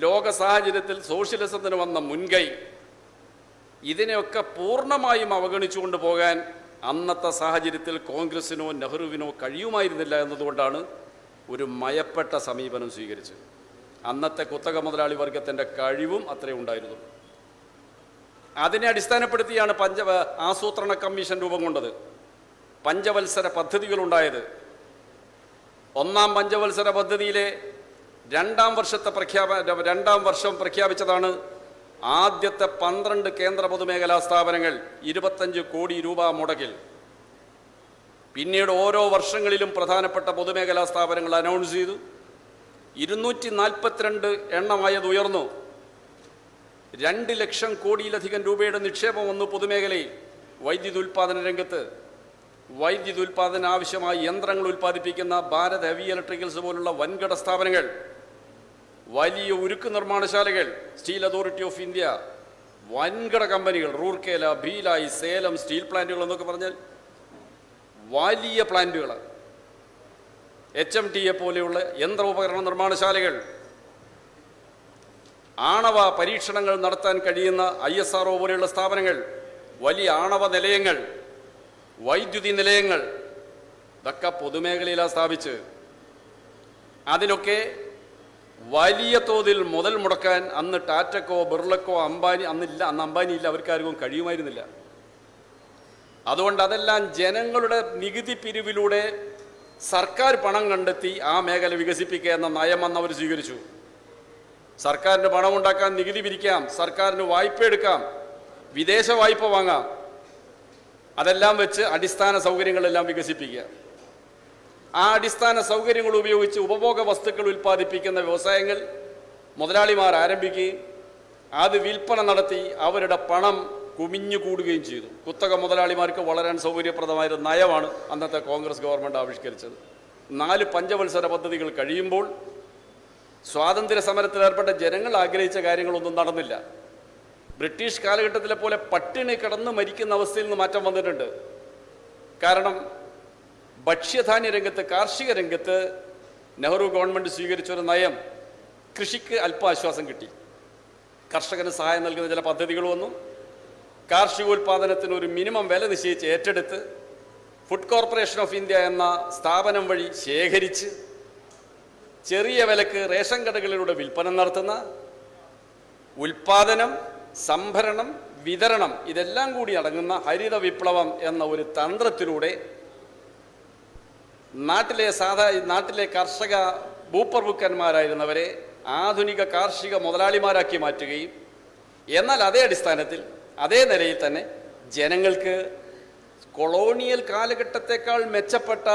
ലോക സാഹചര്യത്തിൽ സോഷ്യലിസത്തിന് വന്ന മുൻകൈ, ഇതിനെയൊക്കെ പൂർണ്ണമായും അവഗണിച്ചുകൊണ്ട് പോകാൻ അന്നത്തെ സാഹചര്യത്തിൽ കോൺഗ്രസിനോ നെഹ്റുവിനോ കഴിയുമായിരുന്നില്ല എന്നതുകൊണ്ടാണ് ഒരു മയപ്പെട്ട സമീപനം സ്വീകരിച്ചത്. അന്നത്തെ കുത്തക മുതലാളി വർഗത്തിൻ്റെ കഴിവും അത്രയും ഉണ്ടായിരുന്നു. അതിനെ അടിസ്ഥാനപ്പെടുത്തിയാണ് ആസൂത്രണ കമ്മീഷൻ രൂപം കൊണ്ടത്. പഞ്ചവത്സര പദ്ധതികളുണ്ടായത്. 1-ാം പഞ്ചവത്സര പദ്ധതിയിലെ രണ്ടാം വർഷം പ്രഖ്യാപിച്ചതാണ് ആദ്യത്തെ 12 കേന്ദ്ര പൊതുമേഖലാ സ്ഥാപനങ്ങൾ 25 കോടി രൂപ മുടക്കിൽ. പിന്നീട് ഓരോ വർഷങ്ങളിലും പ്രധാനപ്പെട്ട പൊതുമേഖലാ സ്ഥാപനങ്ങൾ അനൗൺസ് ചെയ്തു. 242 എണ്ണമായത് ഉയർന്നു. 2 ലക്ഷം കോടിയിലധികം രൂപയുടെ നിക്ഷേപം വന്നു പൊതുമേഖലയിൽ. വൈദ്യുതി ഉൽപ്പാദന രംഗത്ത് വൈദ്യുതി ഉൽപ്പാദന ആവശ്യമായ യന്ത്രങ്ങൾ ഉൽപ്പാദിപ്പിക്കുന്ന ഭാരത് ഹെവി ഇലക്ട്രിക്കൽസ് പോലുള്ള വൻകിട സ്ഥാപനങ്ങൾ, വലിയ ഉരുക്ക് നിർമ്മാണശാലകൾ, സ്റ്റീൽ അതോറിറ്റി ഓഫ് ഇന്ത്യ, വൻകിട കമ്പനികൾ, റൂർക്കേല, ഭീലായി, സേലം സ്റ്റീൽ പ്ലാന്റുകൾ എന്നൊക്കെ പറഞ്ഞാൽ വലിയ പ്ലാന്റുകൾ, HMTA പോലെയുള്ള യന്ത്രോപകരണ നിർമ്മാണശാലകൾ, ആണവ പരീക്ഷണങ്ങൾ നടത്താൻ കഴിയുന്ന ISRO പോലെയുള്ള സ്ഥാപനങ്ങൾ, വലിയ ആണവ നിലയങ്ങൾ, വൈദ്യുതി നിലയങ്ങൾ, ഇതൊക്കെ പൊതുമേഖലയിലാണ് സ്ഥാപിച്ച്. അതിനൊക്കെ വലിയ തോതിൽ മുതൽ മുടക്കാൻ അന്ന് ടാറ്റക്കോ ബിർളക്കോ അംബാനി അന്ന് അംബാനി ഇല്ല, അവർക്കാർക്കും കഴിയുമായിരുന്നില്ല. അതുകൊണ്ട് അതെല്ലാം ജനങ്ങളുടെ നികുതി പിരിവിലൂടെ സർക്കാർ പണം കണ്ടെത്തി ആ മേഖല വികസിപ്പിക്കുക എന്ന നയം അന്ന് അവർ സ്വീകരിച്ചു. സർക്കാരിന് പണം ഉണ്ടാക്കാൻ നികുതി പിരിക്കാം, സർക്കാരിന് വായ്പ എടുക്കാം, വിദേശ വായ്പ വാങ്ങാം, അതെല്ലാം വെച്ച് അടിസ്ഥാന സൗകര്യങ്ങളെല്ലാം വികസിപ്പിക്കുക. ആ അടിസ്ഥാന സൗകര്യങ്ങൾ ഉപയോഗിച്ച് ഉപഭോഗ വസ്തുക്കൾ ഉൽപ്പാദിപ്പിക്കുന്ന വ്യവസായങ്ങൾ മുതലാളിമാർ ആരംഭിക്കുകയും അത് വിൽപ്പന നടത്തി അവരുടെ പണം കുമിഞ്ഞുകൂടുകയും ചെയ്തു. കുത്തക മുതലാളിമാർക്ക് വളരാൻ സൗകര്യപ്രദമായ നയമാണ് അന്നത്തെ കോൺഗ്രസ് ഗവൺമെൻറ് ആവിഷ്കരിച്ചത്. 4 പഞ്ചവത്സര പദ്ധതികൾ കഴിയുമ്പോൾ സ്വാതന്ത്ര്യ സമരത്തിൽ ഏർപ്പെട്ട ജനങ്ങൾ ആഗ്രഹിച്ച കാര്യങ്ങളൊന്നും നടന്നില്ല. ബ്രിട്ടീഷ് കാലഘട്ടത്തിലെ പോലെ പട്ടിണി കിടന്ന് മരിക്കുന്ന അവസ്ഥയിൽ നിന്ന് മാറ്റം വന്നിട്ടുണ്ട്. കാരണം ഭക്ഷ്യധാന്യ രംഗത്ത്, കാർഷിക രംഗത്ത് നെഹ്റു ഗവൺമെൻറ് സ്വീകരിച്ചൊരു നയം കൃഷിക്ക് അല്പാശ്വാസം കിട്ടി. കർഷകന് സഹായം നൽകുന്ന ചില പദ്ധതികൾ വന്നു. കാർഷികോൽപാദനത്തിന് ഒരു മിനിമം വില നിശ്ചയിച്ച് ഏറ്റെടുത്ത് ഫുഡ് കോർപ്പറേഷൻ ഓഫ് ഇന്ത്യ എന്ന സ്ഥാപനം വഴി ശേഖരിച്ച് ചെറിയ വിലക്ക് റേഷൻ കടകളിലൂടെ വിൽപ്പന നടത്തുന്ന ഉൽപാദനം, സംഭരണം, വിതരണം ഇതെല്ലാം കൂടി അടങ്ങുന്ന ഹരിത വിപ്ലവം എന്ന ഒരു തന്ത്രത്തിലൂടെ നാട്ടിലെ കർഷക ഭൂപ്രഭുക്കന്മാരായിരുന്നവരെ ആധുനിക കാർഷിക മുതലാളിമാരാക്കി മാറ്റുകയും എന്നാൽ അതേ അടിസ്ഥാനത്തിൽ അതേ നിലയിൽ തന്നെ ജനങ്ങൾക്ക് കൊളോണിയൽ കാലഘട്ടത്തേക്കാൾ മെച്ചപ്പെട്ട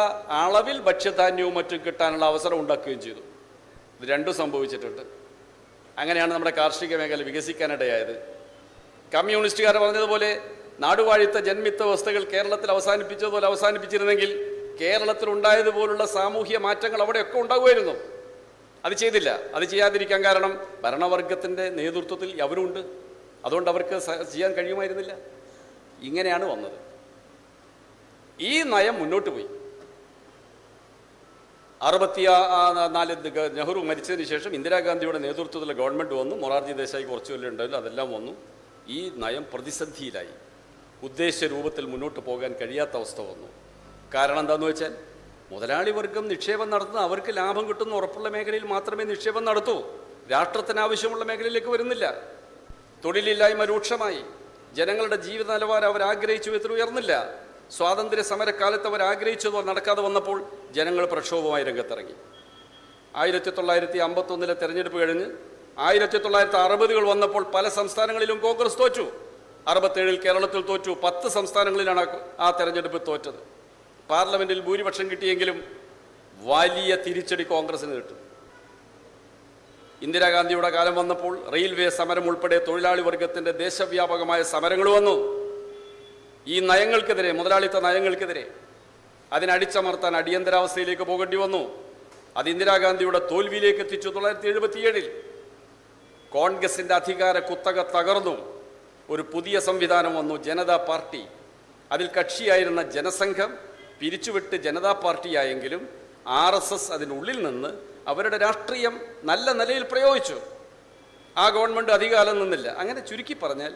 അളവിൽ ഭക്ഷ്യധാന്യവും മറ്റും കിട്ടാനുള്ള അവസരം ഉണ്ടാക്കുകയും ചെയ്തു. ഇത് രണ്ടും സംഭവിച്ചിട്ടുണ്ട്. അങ്ങനെയാണ് നമ്മുടെ കാർഷിക മേഖല വികസിക്കാനിടയായത്. കമ്മ്യൂണിസ്റ്റുകാർ പറഞ്ഞതുപോലെ നാടുവാഴിത്ത ജന്മിത്ത വ്യവസ്ഥകൾ കേരളത്തിൽ അവസാനിപ്പിച്ചതുപോലെ അവസാനിപ്പിച്ചിരുന്നെങ്കിൽ കേരളത്തിൽ ഉണ്ടായതുപോലുള്ള സാമൂഹ്യ മാറ്റങ്ങൾ അവിടെയൊക്കെ ഉണ്ടാകുമായിരുന്നു. അത് ചെയ്തില്ല. അത് ചെയ്യാതിരിക്കാൻ കാരണം ഭരണവർഗത്തിൻ്റെ നേതൃത്വത്തിൽ അവരുണ്ട്. അതുകൊണ്ട് അവർക്ക് ചെയ്യാൻ കഴിയുമായിരുന്നില്ല. ഇങ്ങനെയാണ് വന്നത്. ഈ നയം മുന്നോട്ട് പോയി. 64 നെഹ്റു മരിച്ചതിന് ശേഷം ഇന്ദിരാഗാന്ധിയുടെ നേതൃത്വത്തിലുള്ള ഗവൺമെൻറ് വന്നു. മൊറാർജി ദേശായി കുറച്ച് കൊല്ലം ഉണ്ടായില്ല, അതെല്ലാം വന്നു. ഈ നയം പ്രതിസന്ധിയിലായി. ഉദ്ദേശിച്ച രൂപത്തിൽ മുന്നോട്ട് പോകാൻ കഴിയാത്ത അവസ്ഥ വന്നു. കാരണം എന്താണെന്ന് വെച്ചാൽ മുതലാളി വർഗം നിക്ഷേപം നടത്തുന്ന അവർക്ക് ലാഭം കിട്ടുന്ന ഉറപ്പുള്ള മേഖലയിൽ മാത്രമേ നിക്ഷേപം നടത്തൂ. രാഷ്ട്രത്തിന് ആവശ്യമുള്ള മേഖലയിലേക്ക് വരുന്നില്ല. തൊഴിലില്ലായ്മ രൂക്ഷമായി. ജനങ്ങളുടെ ജീവിത നിലവാരം അവർ ആഗ്രഹിച്ച വിധത്തിൽ ഉയർന്നില്ല. സ്വാതന്ത്ര്യ സമരക്കാലത്ത് അവർ ആഗ്രഹിച്ചതോ നടക്കാതെ വന്നപ്പോൾ ജനങ്ങൾ പ്രക്ഷോഭമായി രംഗത്തിറങ്ങി. 1951 തെരഞ്ഞെടുപ്പ് കഴിഞ്ഞ് 1960 വന്നപ്പോൾ പല സംസ്ഥാനങ്ങളിലും കോൺഗ്രസ് തോറ്റു. 67 കേരളത്തിൽ തോറ്റു. 10 സംസ്ഥാനങ്ങളിലാണ് ആ തെരഞ്ഞെടുപ്പ് തോറ്റത്. പാർലമെന്റിൽ ഭൂരിപക്ഷം കിട്ടിയെങ്കിലും വലിയ തിരിച്ചടി കോൺഗ്രസിന് കിട്ടും. ഇന്ദിരാഗാന്ധിയുടെ കാലം വന്നപ്പോൾ റെയിൽവേ സമരം ഉൾപ്പെടെ തൊഴിലാളി വർഗത്തിൻ്റെ ദേശവ്യാപകമായ സമരങ്ങൾ വന്നു. ഈ നയങ്ങൾക്കെതിരെ, മുതലാളിത്ത നയങ്ങൾക്കെതിരെ അതിനടിച്ചമർത്താൻ അടിയന്തരാവസ്ഥയിലേക്ക് പോകേണ്ടി വന്നു. അത് ഇന്ദിരാഗാന്ധിയുടെ തോൽവിയിലേക്ക് എത്തിച്ചു. 1977 കോൺഗ്രസിൻ്റെ അധികാര കുത്തക തകർന്നു. ഒരു പുതിയ സംവിധാനം വന്നു, ജനതാ പാർട്ടി. അതിൽ കക്ഷിയായിരുന്ന ജനസംഘം പിരിച്ചുവിട്ട് ജനതാ പാർട്ടിയായെങ്കിലും RSS അതിനുള്ളിൽ നിന്ന് അവരുടെ രാഷ്ട്രീയം നല്ല നിലയിൽ പ്രയോഗിച്ചു. ആ ഗവൺമെൻറ് അധികാലം നിന്നില്ല. അങ്ങനെ ചുരുക്കി പറഞ്ഞാൽ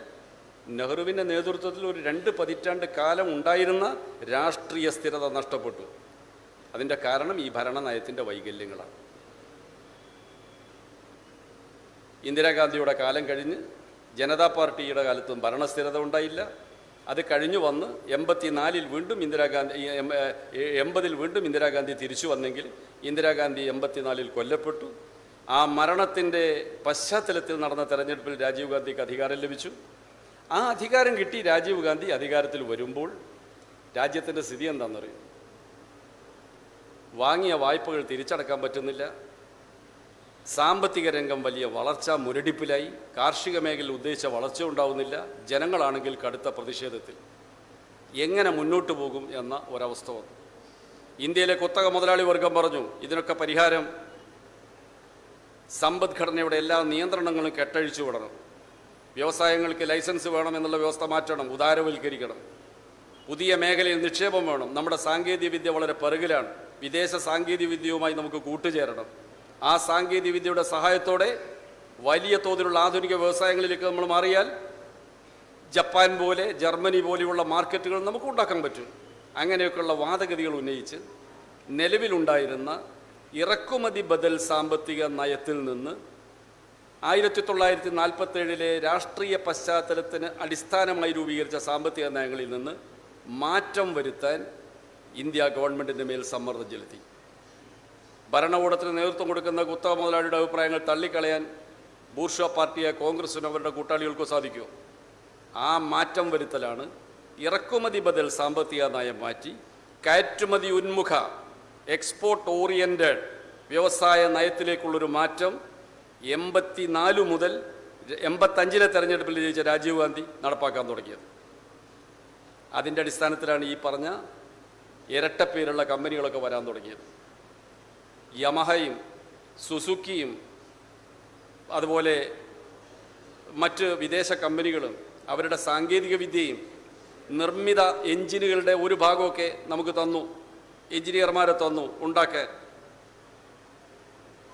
നെഹ്റുവിൻ്റെ നേതൃത്വത്തിൽ ഒരു 2 പതിറ്റാണ്ട് കാലം ഉണ്ടായിരുന്ന രാഷ്ട്രീയ സ്ഥിരത നഷ്ടപ്പെട്ടു. അതിൻ്റെ കാരണം ഈ ഭരണനയത്തിൻ്റെ വൈകല്യങ്ങളാണ്. ഇന്ദിരാഗാന്ധിയുടെ കാലം കഴിഞ്ഞ് ജനതാ പാർട്ടിയുടെ കാലത്തും ഭരണസ്ഥിരത ഉണ്ടായില്ല. അത് കഴിഞ്ഞു വന്ന് 84 വീണ്ടും ഇന്ദിരാഗാന്ധി 80 വീണ്ടും ഇന്ദിരാഗാന്ധി തിരിച്ചു വന്നെങ്കിൽ ഇന്ദിരാഗാന്ധി 84 കൊല്ലപ്പെട്ടു. ആ മരണത്തിൻ്റെ പശ്ചാത്തലത്തിൽ നടന്ന തെരഞ്ഞെടുപ്പിൽ രാജീവ് ഗാന്ധിക്ക് അധികാരം ലഭിച്ചു. ആ അധികാരം കിട്ടി രാജീവ് ഗാന്ധി അധികാരത്തിൽ വരുമ്പോൾ രാജ്യത്തിൻ്റെ സ്ഥിതി എന്താണെന്നറിയും? വാങ്ങിയ വായ്പകൾ തിരിച്ചടക്കാൻ പറ്റുന്നില്ല, സാമ്പത്തിക രംഗം വലിയ വളർച്ചാ മുരടിപ്പിലായി, കാർഷിക മേഖലയിൽ ഉദ്ദേശിച്ച വളർച്ച ഉണ്ടാവുന്നില്ല, ജനങ്ങളാണെങ്കിൽ കടുത്ത പ്രതിഷേധത്തിൽ. എങ്ങനെ മുന്നോട്ട് പോകും എന്ന ഒരവസ്ഥ വന്നു. ഇന്ത്യയിലെ കുത്തക മുതലാളി വർഗം പറഞ്ഞു, ഇതിനൊക്കെ പരിഹാരം സമ്പദ്ഘടനയുടെ എല്ലാ നിയന്ത്രണങ്ങളും കെട്ടഴിച്ചു വിടണം, വ്യവസായങ്ങൾക്ക് ലൈസൻസ് വേണം എന്നുള്ള വ്യവസ്ഥ മാറ്റണം, ഉദാരവൽക്കരിക്കണം, പുതിയ മേഖലയിൽ നിക്ഷേപം വേണം, നമ്മുടെ സാങ്കേതികവിദ്യ വളരെ പിറകിലാണ്, വിദേശ സാങ്കേതികവിദ്യയുമായി നമുക്ക് കൂട്ടുചേരണം, ആ സാങ്കേതികവിദ്യയുടെ സഹായത്തോടെ വലിയ തോതിലുള്ള ആധുനിക വ്യവസായങ്ങളിലേക്ക് നമ്മൾ മാറിയാൽ ജപ്പാൻ പോലെ ജർമ്മനി പോലെയുള്ള മാർക്കറ്റുകൾ നമുക്ക് ഉണ്ടാക്കാൻ പറ്റും. അങ്ങനെയൊക്കെയുള്ള വാദഗതികൾ ഉന്നയിച്ച് നിലവിലുണ്ടായിരുന്ന ഇറക്കുമതി ബദൽ സാമ്പത്തിക നയത്തിൽ നിന്ന് 1947 രാഷ്ട്രീയ പശ്ചാത്തലത്തിന് അടിസ്ഥാനമായി രൂപീകരിച്ച സാമ്പത്തിക നയങ്ങളിൽ നിന്ന് മാറ്റം വരുത്താൻ ഇന്ത്യ ഗവൺമെൻറ്റിൻ്റെ മേൽ സമ്മർദ്ദം ചെലുത്തി. ഭരണകൂടത്തിന് നേതൃത്വം കൊടുക്കുന്ന കുത്തക മുതലാളിയുടെ അഭിപ്രായങ്ങൾ തള്ളിക്കളയാൻ ബൂർഷ്വ പാർട്ടിയെ കോൺഗ്രസിനും അവരുടെ കൂട്ടാളികൾക്കോ സാധിക്കുമോ? ആ മാറ്റം വരുത്തലാണ് ഇറക്കുമതി ബദൽ സാമ്പത്തിക നയം മാറ്റി കയറ്റുമതി ഉന്മുഖ എക്സ്പോർട്ട് ഓറിയൻറ്റഡ് വ്യവസായ നയത്തിലേക്കുള്ളൊരു മാറ്റം 84 മുതൽ 85 തെരഞ്ഞെടുപ്പിൽ ജയിച്ച രാജീവ് ഗാന്ധി നടപ്പാക്കാൻ തുടങ്ങിയത്. അതിൻ്റെ അടിസ്ഥാനത്തിലാണ് ഈ പറഞ്ഞ ഇരട്ടപ്പേരുള്ള കമ്പനികളൊക്കെ വരാൻ തുടങ്ങിയത്. യമഹയും സുസുക്കിയും അതുപോലെ മറ്റ് വിദേശ കമ്പനികളും അവരുടെ സാങ്കേതിക വിദ്യയും നിർമ്മിത എഞ്ചിനുകളുടെ ഒരു ഭാഗമൊക്കെ നമുക്ക് തന്നു, എഞ്ചിനീയർമാരെ തന്നു ഉണ്ടാക്കാൻ.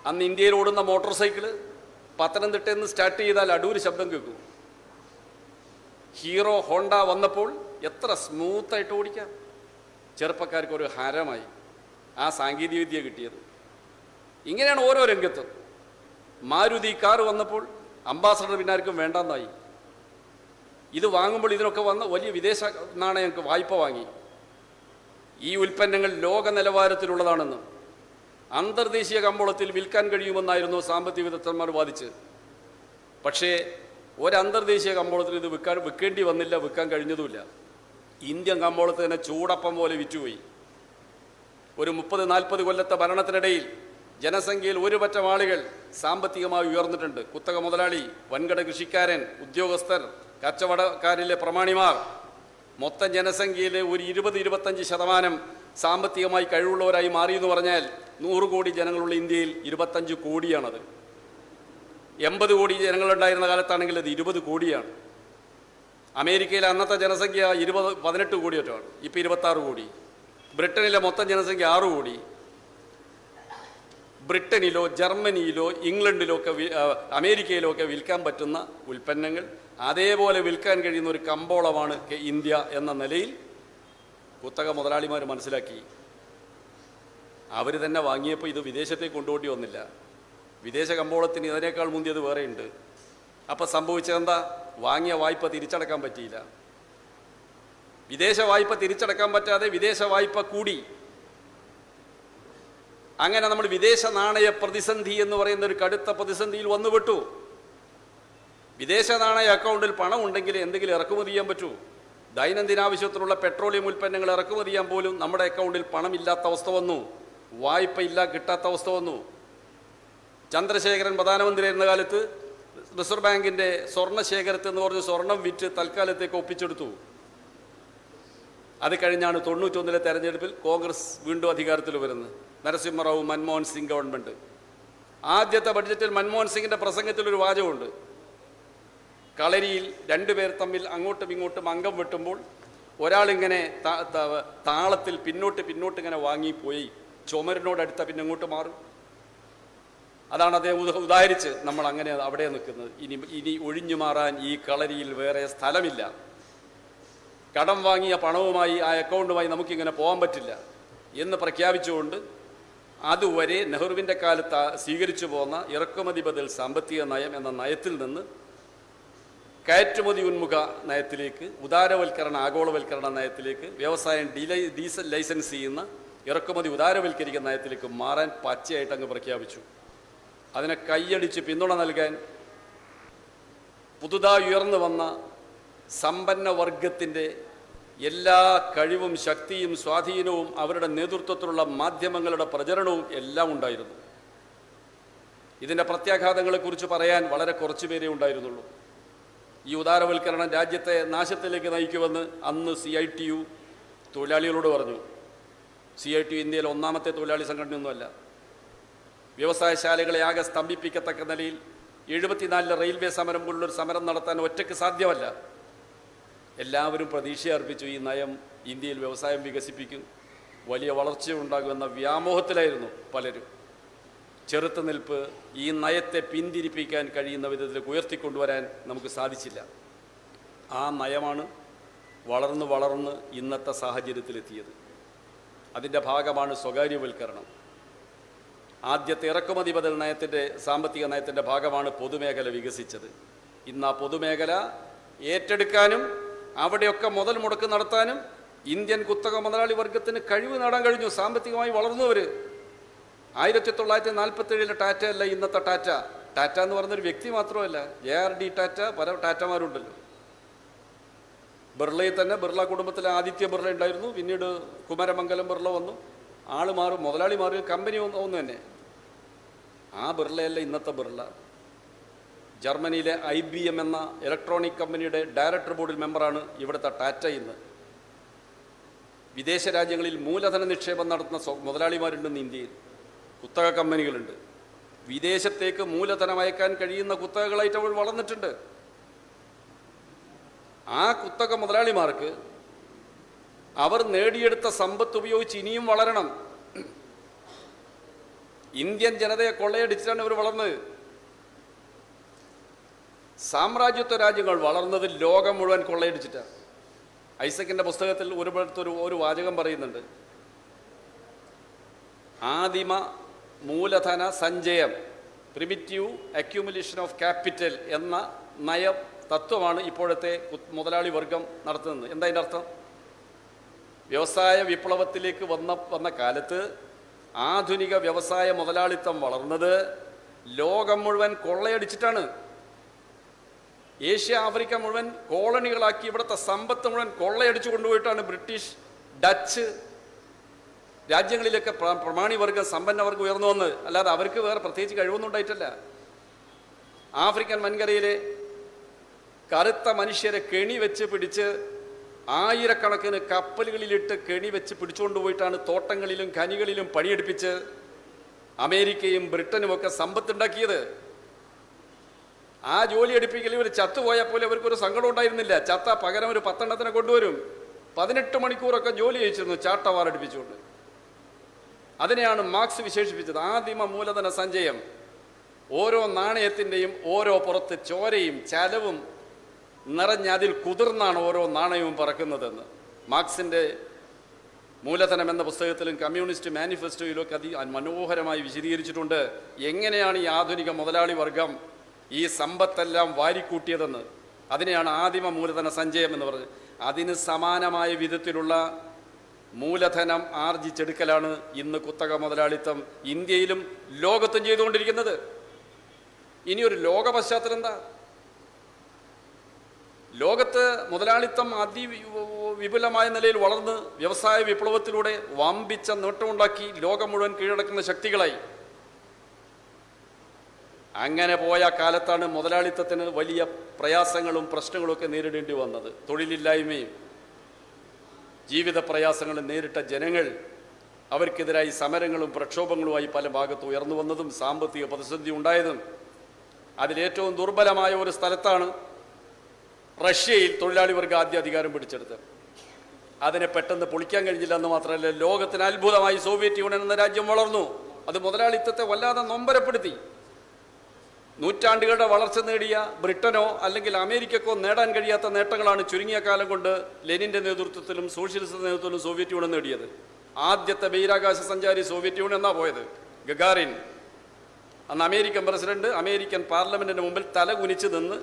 അന്ന് ഇന്ത്യയിൽ ഓടുന്ന മോട്ടോർ സൈക്കിള് പത്തനംതിട്ടയിൽ നിന്ന് സ്റ്റാർട്ട് ചെയ്താൽ അടൂര് ശബ്ദം കേൾക്കും. ഹീറോ ഹോണ്ട വന്നപ്പോൾ എത്ര സ്മൂത്തായിട്ട് ഓടിക്കാം. ചെറുപ്പക്കാർക്ക് ഒരു ഹരമായി ആ സാങ്കേതികവിദ്യ കിട്ടിയത്. ഇങ്ങനെയാണ് ഓരോ രംഗത്തും. മാരുതി കാർ വന്നപ്പോൾ അംബാസഡർ പിന്നാർക്കും വേണ്ടെന്നായി. ഇത് വാങ്ങുമ്പോൾ ഇതിനൊക്കെ വന്ന് വലിയ വിദേശ നാണയങ്ങൾക്ക് വായ്പ വാങ്ങി. ഈ ഉൽപ്പന്നങ്ങൾ ലോക നിലവാരത്തിലുള്ളതാണെന്നും അന്തർദേശീയ കമ്പോളത്തിൽ വിൽക്കാൻ കഴിയുമെന്നായിരുന്നു സാമ്പത്തിക വിദഗ്ധന്മാർ വാദിച്ച്. പക്ഷേ ഒരന്തർദേശീയ കമ്പോളത്തിൽ ഇത് വിൽക്കേണ്ടി വന്നില്ല, വിൽക്കാൻ കഴിഞ്ഞതുമില്ല. ഇന്ത്യൻ കമ്പോളത്തിൽ തന്നെ ചൂടപ്പം പോലെ വിറ്റുപോയി. ഒരു 30-40 കൊല്ലത്തെ ഭരണത്തിനിടയിൽ ജനസംഖ്യയിൽ ഒരു പറ്റം ആളുകൾ സാമ്പത്തികമായി ഉയർന്നിട്ടുണ്ട്. കുത്തക മുതലാളി, വൻകിട കൃഷിക്കാരൻ, ഉദ്യോഗസ്ഥർ, കച്ചവടക്കാരിലെ പ്രമാണിമാർ, മൊത്തം ജനസംഖ്യയിലെ ഒരു 20-25% സാമ്പത്തികമായി കഴിവുള്ളവരായി മാറിയെന്ന് പറഞ്ഞാൽ 100 കോടി ജനങ്ങളുള്ള ഇന്ത്യയിൽ 25 കോടിയാണത്. 80 കോടി ജനങ്ങളുണ്ടായിരുന്ന കാലത്താണെങ്കിൽ അത് 20 കോടിയാണ്. അമേരിക്കയിലെ അന്നത്തെ ജനസംഖ്യ 18 കോടിയൊറ്റാണ്, ഇപ്പോൾ 26 കോടി. ബ്രിട്ടനിലെ മൊത്തം ജനസംഖ്യ 6 കോടി. ബ്രിട്ടനിലോ ജർമ്മനിയിലോ ഇംഗ്ലണ്ടിലോ ഒക്കെ അമേരിക്കയിലോ ഒക്കെ വിൽക്കാൻ പറ്റുന്ന ഉൽപ്പന്നങ്ങൾ അതേപോലെ വിൽക്കാൻ കഴിയുന്ന ഒരു കമ്പോളമാണ് ഇന്ത്യ എന്ന നിലയിൽ കുത്തക മുതലാളിമാർ മനസ്സിലാക്കി. അവർ തന്നെ വാങ്ങിയപ്പോൾ ഇത് വിദേശത്തേക്ക് കൊണ്ടുപോണ്ടി വന്നില്ല. വിദേശ കമ്പോളത്തിന് ഇതിനേക്കാൾ മുന്തിയത് വേറെയുണ്ട്. അപ്പം സംഭവിച്ചതെന്താ? വാങ്ങിയ വായ്പ തിരിച്ചടക്കാൻ പറ്റിയില്ല. വിദേശ വായ്പ തിരിച്ചടക്കാൻ പറ്റാതെ വിദേശ വായ്പ കൂടി. അങ്ങനെ നമ്മൾ വിദേശ നാണയ പ്രതിസന്ധി എന്ന് പറയുന്ന ഒരു കടുത്ത പ്രതിസന്ധിയിൽ വന്നുപെട്ടു. വിദേശ നാണയ അക്കൗണ്ടിൽ പണം ഉണ്ടെങ്കിൽ എന്തെങ്കിലും ഇറക്കുമതി ചെയ്യാൻ പറ്റൂ. ദൈനംദിനാവശ്യത്തിനുള്ള പെട്രോളിയം ഉൽപ്പന്നങ്ങൾ ഇറക്കുമതി ചെയ്യാൻ പോലും നമ്മുടെ അക്കൗണ്ടിൽ പണമില്ലാത്ത അവസ്ഥ വന്നു. വായ്പ കിട്ടാത്ത അവസ്ഥ വന്നു. ചന്ദ്രശേഖരൻ പ്രധാനമന്ത്രിയായിരുന്ന കാലത്ത് റിസർവ് ബാങ്കിൻ്റെ സ്വർണ്ണശേഖരത്തിൽ എന്ന് പറഞ്ഞ് സ്വർണം വിറ്റ് തൽക്കാലത്തേക്ക് ഒപ്പിച്ചെടുത്തു. അത് കഴിഞ്ഞാണ് 91 തെരഞ്ഞെടുപ്പിൽ കോൺഗ്രസ് വീണ്ടും അധികാരത്തിൽ വരുന്നത്. നരസിംഹറാവു മൻമോഹൻ സിംഗ് ഗവൺമെൻറ്. ആദ്യത്തെ ബഡ്ജറ്റിൽ മൻമോഹൻ സിംഗിൻ്റെ പ്രസംഗത്തിലൊരു വാചകമുണ്ട്. കളരിയിൽ 2 പേർ തമ്മിൽ അങ്ങോട്ടും ഇങ്ങോട്ടും അംഗം വെട്ടുമ്പോൾ ഒരാളിങ്ങനെ താളത്തിൽ പിന്നോട്ട് ഇങ്ങനെ വാങ്ങിപ്പോയി ചുമരിനോടടുത്ത പിന്നെ അങ്ങോട്ട് മാറും. അതാണ് അദ്ദേഹം ഉദാഹരിച്ച് നമ്മൾ അങ്ങനെ അവിടെ നിൽക്കുന്നത്. ഇനി ഒഴിഞ്ഞു മാറാൻ ഈ കളരിയിൽ വേറെ സ്ഥലമില്ല. കടം വാങ്ങിയ പണവുമായി ആ അക്കൗണ്ടുമായി നമുക്കിങ്ങനെ പോകാൻ പറ്റില്ല എന്ന് പ്രഖ്യാപിച്ചുകൊണ്ട് അതുവരെ നെഹ്റുവിൻ്റെ കാലത്ത് സ്വീകരിച്ചു പോന്ന ഇറക്കുമതി ബദൽ സാമ്പത്തിക നയം എന്ന നയത്തിൽ നിന്ന് കയറ്റുമതി ഉന്മുഖ നയത്തിലേക്ക്, ഉദാരവൽക്കരണ ആഗോളവൽക്കരണ നയത്തിലേക്ക്, വ്യവസായം ഡീസൽ ലൈസൻസ് ചെയ്യുന്ന ഇറക്കുമതി ഉദാരവൽക്കരിക്കുന്ന നയത്തിലേക്ക് മാറാൻ പച്ചയായിട്ട് അങ്ങ് പ്രഖ്യാപിച്ചു. അതിനെ കൈയടിച്ച് പിന്തുണ നൽകാൻ പുതുതായി ഉയർന്നു വന്ന സമ്പന്ന വർഗത്തിൻ്റെ എല്ലാ കഴിവും ശക്തിയും സ്വാധീനവും അവരുടെ നേതൃത്വത്തിലുള്ള മാധ്യമങ്ങളുടെ പ്രചരണവും എല്ലാം ഉണ്ടായിരുന്നു. ഇതിൻ്റെ പ്രത്യാഘാതങ്ങളെക്കുറിച്ച് പറയാൻ വളരെ കുറച്ചു പേരേ ഉണ്ടായിരുന്നുള്ളൂ. ഈ ഉദാരവൽക്കരണം രാജ്യത്തെ നാശത്തിലേക്ക് നയിക്കുമെന്ന് അന്ന് CITU തൊഴിലാളികളോട് പറഞ്ഞു. CITU ഇന്ത്യയിൽ ഒന്നാമത്തെ തൊഴിലാളി സംഘടനയൊന്നുമല്ല. വ്യവസായശാലകളെ ആകെ സ്തംഭിപ്പിക്കത്തക്ക നിലയിൽ 74 റെയിൽവേ സമരം പോലുള്ളൊരു സമരം നടത്താൻ ഒറ്റയ്ക്ക് സാധ്യമല്ല. എല്ലാവരും പ്രതീക്ഷ അർപ്പിച്ചു ഈ നയം ഇന്ത്യയിൽ വ്യവസായം വികസിപ്പിക്കും, വലിയ വളർച്ചയുണ്ടാകുമെന്ന വ്യാമോഹത്തിലായിരുന്നു പലരും. ചെറുത്തുനിൽപ്പ് ഈ നയത്തെ പിന്തിരിപ്പിക്കാൻ കഴിയുന്ന വിധത്തിലേക്ക് ഉയർത്തിക്കൊണ്ടുവരാൻ നമുക്ക് സാധിച്ചില്ല. ആ നയമാണ് വളർന്ന് ഇന്നത്തെ സാഹചര്യത്തിലെത്തിയത്. അതിൻ്റെ ഭാഗമാണ് സ്വകാര്യവൽക്കരണം. ആദ്യത്തെ ഇറക്കുമതി ബദൽ നയത്തിൻ്റെ സാമ്പത്തിക നയത്തിൻ്റെ ഭാഗമാണ് പൊതുമേഖല വികസിച്ചത്. ഇന്ന് ആ പൊതുമേഖല ഏറ്റെടുക്കാനും അവിടെയൊക്കെ മുതൽ മുടക്ക് നടത്താനും ഇന്ത്യൻ കുത്തക മുതലാളി വർഗത്തിന് കഴിവ് നേടാൻ കഴിഞ്ഞു. സാമ്പത്തികമായി വളർന്നവർ 1947 ടാറ്റ അല്ല ഇന്നത്തെ ടാറ്റ. ടാറ്റ എന്ന് പറഞ്ഞൊരു വ്യക്തി മാത്രമല്ല, ARD ടാറ്റ, പല ടാറ്റമാരുണ്ടല്ലോ. ബിർളയിൽ തന്നെ ബിർള കുടുംബത്തിലെ ആദിത്യ ബിർള ഉണ്ടായിരുന്നു. പിന്നീട് കുമാരമംഗലം ബിർള വന്നു. ആൾ മാറും, മുതലാളി മാറി, കമ്പനി ഒന്ന് തന്നെ. ആ ബിർളയല്ല ഇന്നത്തെ ബിർള. ജർമ്മനിയിലെ IBM എന്ന ഇലക്ട്രോണിക് കമ്പനിയുടെ ഡയറക്ടർ ബോർഡിൽ മെമ്പറാണ് ഇവിടുത്തെ ടാറ്റ ഇന്ന്. വിദേശ രാജ്യങ്ങളിൽ മൂലധന നിക്ഷേപം നടത്തുന്ന മുതലാളിമാരുണ്ടെന്ന് ഇന്ത്യയിൽ. കുത്തക കമ്പനികളുണ്ട്. വിദേശത്തേക്ക് മൂലധനം അയക്കാൻ കഴിയുന്ന കുത്തകകളായിട്ട് അവർ വളർന്നിട്ടുണ്ട്. ആ കുത്തക മുതലാളിമാർക്ക് അവർ നേടിയെടുത്ത സമ്പത്ത് ഉപയോഗിച്ച് ഇനിയും വളരണം. ഇന്ത്യൻ ജനതയെ കൊള്ളയടിച്ചിട്ടാണ് ഇവർ വളർന്നത്. സാമ്രാജ്യത്വ രാജ്യങ്ങൾ വളർന്നത് ലോകം മുഴുവൻ കൊള്ളയടിച്ചിട്ടാണ്. ഐസക്കിൻ്റെ പുസ്തകത്തിൽ ഒരു വാചകം പറയുന്നുണ്ട്. ആദിമ മൂലധന സഞ്ചയം, പ്രിമിറ്റീവ് അക്യൂമുലേഷൻ ഓഫ് ക്യാപിറ്റൽ എന്ന നയ തത്വമാണ് ഇപ്പോഴത്തെ മുതലാളി വർഗം നടത്തുന്നത്. എന്താ അതിൻ്റെ അർത്ഥം? വ്യവസായ വിപ്ലവത്തിലേക്ക് വന്ന കാലത്ത് ആധുനിക വ്യവസായ മുതലാളിത്തം വളർന്നത് ലോകം മുഴുവൻ കൊള്ളയടിച്ചിട്ടാണ്. ഏഷ്യ, ആഫ്രിക്ക മുഴുവൻ കോളനികളാക്കി ഇവിടുത്തെ സമ്പത്ത് മുഴുവൻ കൊള്ളയടിച്ചു കൊണ്ടുപോയിട്ടാണ് ബ്രിട്ടീഷ്, ഡച്ച് രാജ്യങ്ങളിലൊക്കെ പ്രമാണിവർഗം, സമ്പന്നവർഗം ഉയർന്നു വന്നത്. അല്ലാതെ അവർക്ക് വേറെ പ്രത്യേകിച്ച് കഴിവൊന്നും ഉണ്ടായിട്ടല്ല. ആഫ്രിക്കൻ വൻകരയിലെ കറുത്ത മനുഷ്യരെ കെണി വെച്ച് പിടിച്ച് ആയിരക്കണക്കിന് കപ്പലുകളിലിട്ട് കെണി വെച്ച് പിടിച്ചുകൊണ്ടുപോയിട്ടാണ് തോട്ടങ്ങളിലും ഖനികളിലും പണിയെടുപ്പിച്ച് അമേരിക്കയും ബ്രിട്ടനുമൊക്കെ സമ്പത്തുണ്ടാക്കിയത്. ആ ജോലി എടുപ്പിക്കൽ ഇവർ ചത്തുപോയാൽ പോലെ അവർക്കൊരു സങ്കടം ഉണ്ടായിരുന്നില്ല. ചത്ത പകരം ഒരു 10 എണ്ണത്തിനെ കൊണ്ടുവരും. 18 മണിക്കൂറൊക്കെ ജോലി ചെയ്യിച്ചിരുന്നു ചാട്ടവാറടിപ്പിച്ചുകൊണ്ട്. അതിനെയാണ് മാർക്സ് വിശേഷിപ്പിച്ചത് ആദിമ മൂലധന സഞ്ചയം. ഓരോ നാണയത്തിൻ്റെയും ഓരോ പുറത്ത് ചോരയും ചലവും നിറഞ്ഞ അതിൽ കുതിർന്നാണ് ഓരോ നാണയവും പറക്കുന്നതെന്ന് മാർക്സിൻ്റെ മൂലധനം എന്ന പുസ്തകത്തിലും കമ്മ്യൂണിസ്റ്റ് മാനിഫെസ്റ്റോയിലും ഒക്കെ മനോഹരമായി വിശദീകരിച്ചിട്ടുണ്ട്. എങ്ങനെയാണ് ഈ ആധുനിക മുതലാളി വർഗം ഈ സമ്പത്തെല്ലാം വാരിക്കൂട്ടിയതെന്ന്. അതിനെയാണ് ആദിമ മൂലധന സഞ്ചയം എന്ന് പറഞ്ഞത്. അതിന് സമാനമായ വിധത്തിലുള്ള മൂലധനം ആർജിച്ചെടുക്കലാണ് ഇന്ന് കുത്തക മുതലാളിത്തം ഇന്ത്യയിലും ലോകത്തും ചെയ്തുകൊണ്ടിരിക്കുന്നത്. ഇനിയൊരു ലോക പശ്ചാത്തലം എന്താ? ലോകത്ത് മുതലാളിത്തം വിപുലമായ നിലയിൽ വളർന്ന് വ്യവസായ വിപ്ലവത്തിലൂടെ വമ്പിച്ച നേട്ടമുണ്ടാക്കി ലോകം മുഴുവൻ കീഴടക്കുന്ന ശക്തികളായി. അങ്ങനെ പോയ കാലത്താണ് മുതലാളിത്തത്തിന് വലിയ പ്രയാസങ്ങളും പ്രശ്നങ്ങളുമൊക്കെ നേരിടേണ്ടി വന്നത്. തൊഴിലില്ലായ്മയും ജീവിത പ്രയാസങ്ങളും നേരിട്ട ജനങ്ങൾ അവർക്കെതിരായി സമരങ്ങളും പ്രക്ഷോഭങ്ങളുമായി പല ഭാഗത്ത് ഉയർന്നു വന്നതും സാമ്പത്തിക പ്രതിസന്ധി ഉണ്ടായതും. അതിലേറ്റവും ദുർബലമായ ഒരു സ്ഥലത്താണ് റഷ്യയിൽ തൊഴിലാളി വർഗം ആദ്യ അധികാരം പിടിച്ചെടുത്തത്. അതിനെ പെട്ടെന്ന് പൊളിക്കാൻ കഴിഞ്ഞില്ല എന്ന് മാത്രമല്ല, ലോകത്തിന് അത്ഭുതമായി സോവിയറ്റ് യൂണിയൻ എന്ന രാജ്യം വളർന്നു. അത് മുതലാളിത്തത്തെ വല്ലാതെ നൊമ്പരപ്പെടുത്തി. നൂറ്റാണ്ടുകളുടെ വളർച്ച നേടിയ ബ്രിട്ടനോ അല്ലെങ്കിൽ അമേരിക്കക്കോ നേടാൻ കഴിയാത്ത നേട്ടങ്ങളാണ് ചുരുങ്ങിയ കാലം കൊണ്ട് ലെനിൻ്റെ നേതൃത്വത്തിലും സോഷ്യലിസ്റ്റ് നേതൃത്വത്തിലും സോവിയറ്റ് യൂണിയൻ നേടിയത്. ആദ്യത്തെ ബഹിരാകാശ സഞ്ചാരി സോവിയറ്റ് യൂണിയൻ എന്നാ പോയത്, ഗഗാറിൻ. അന്ന് അമേരിക്കൻ പ്രസിഡന്റ് അമേരിക്കൻ പാർലമെന്റിന് മുമ്പിൽ തല കുനിച്ച് നിന്ന്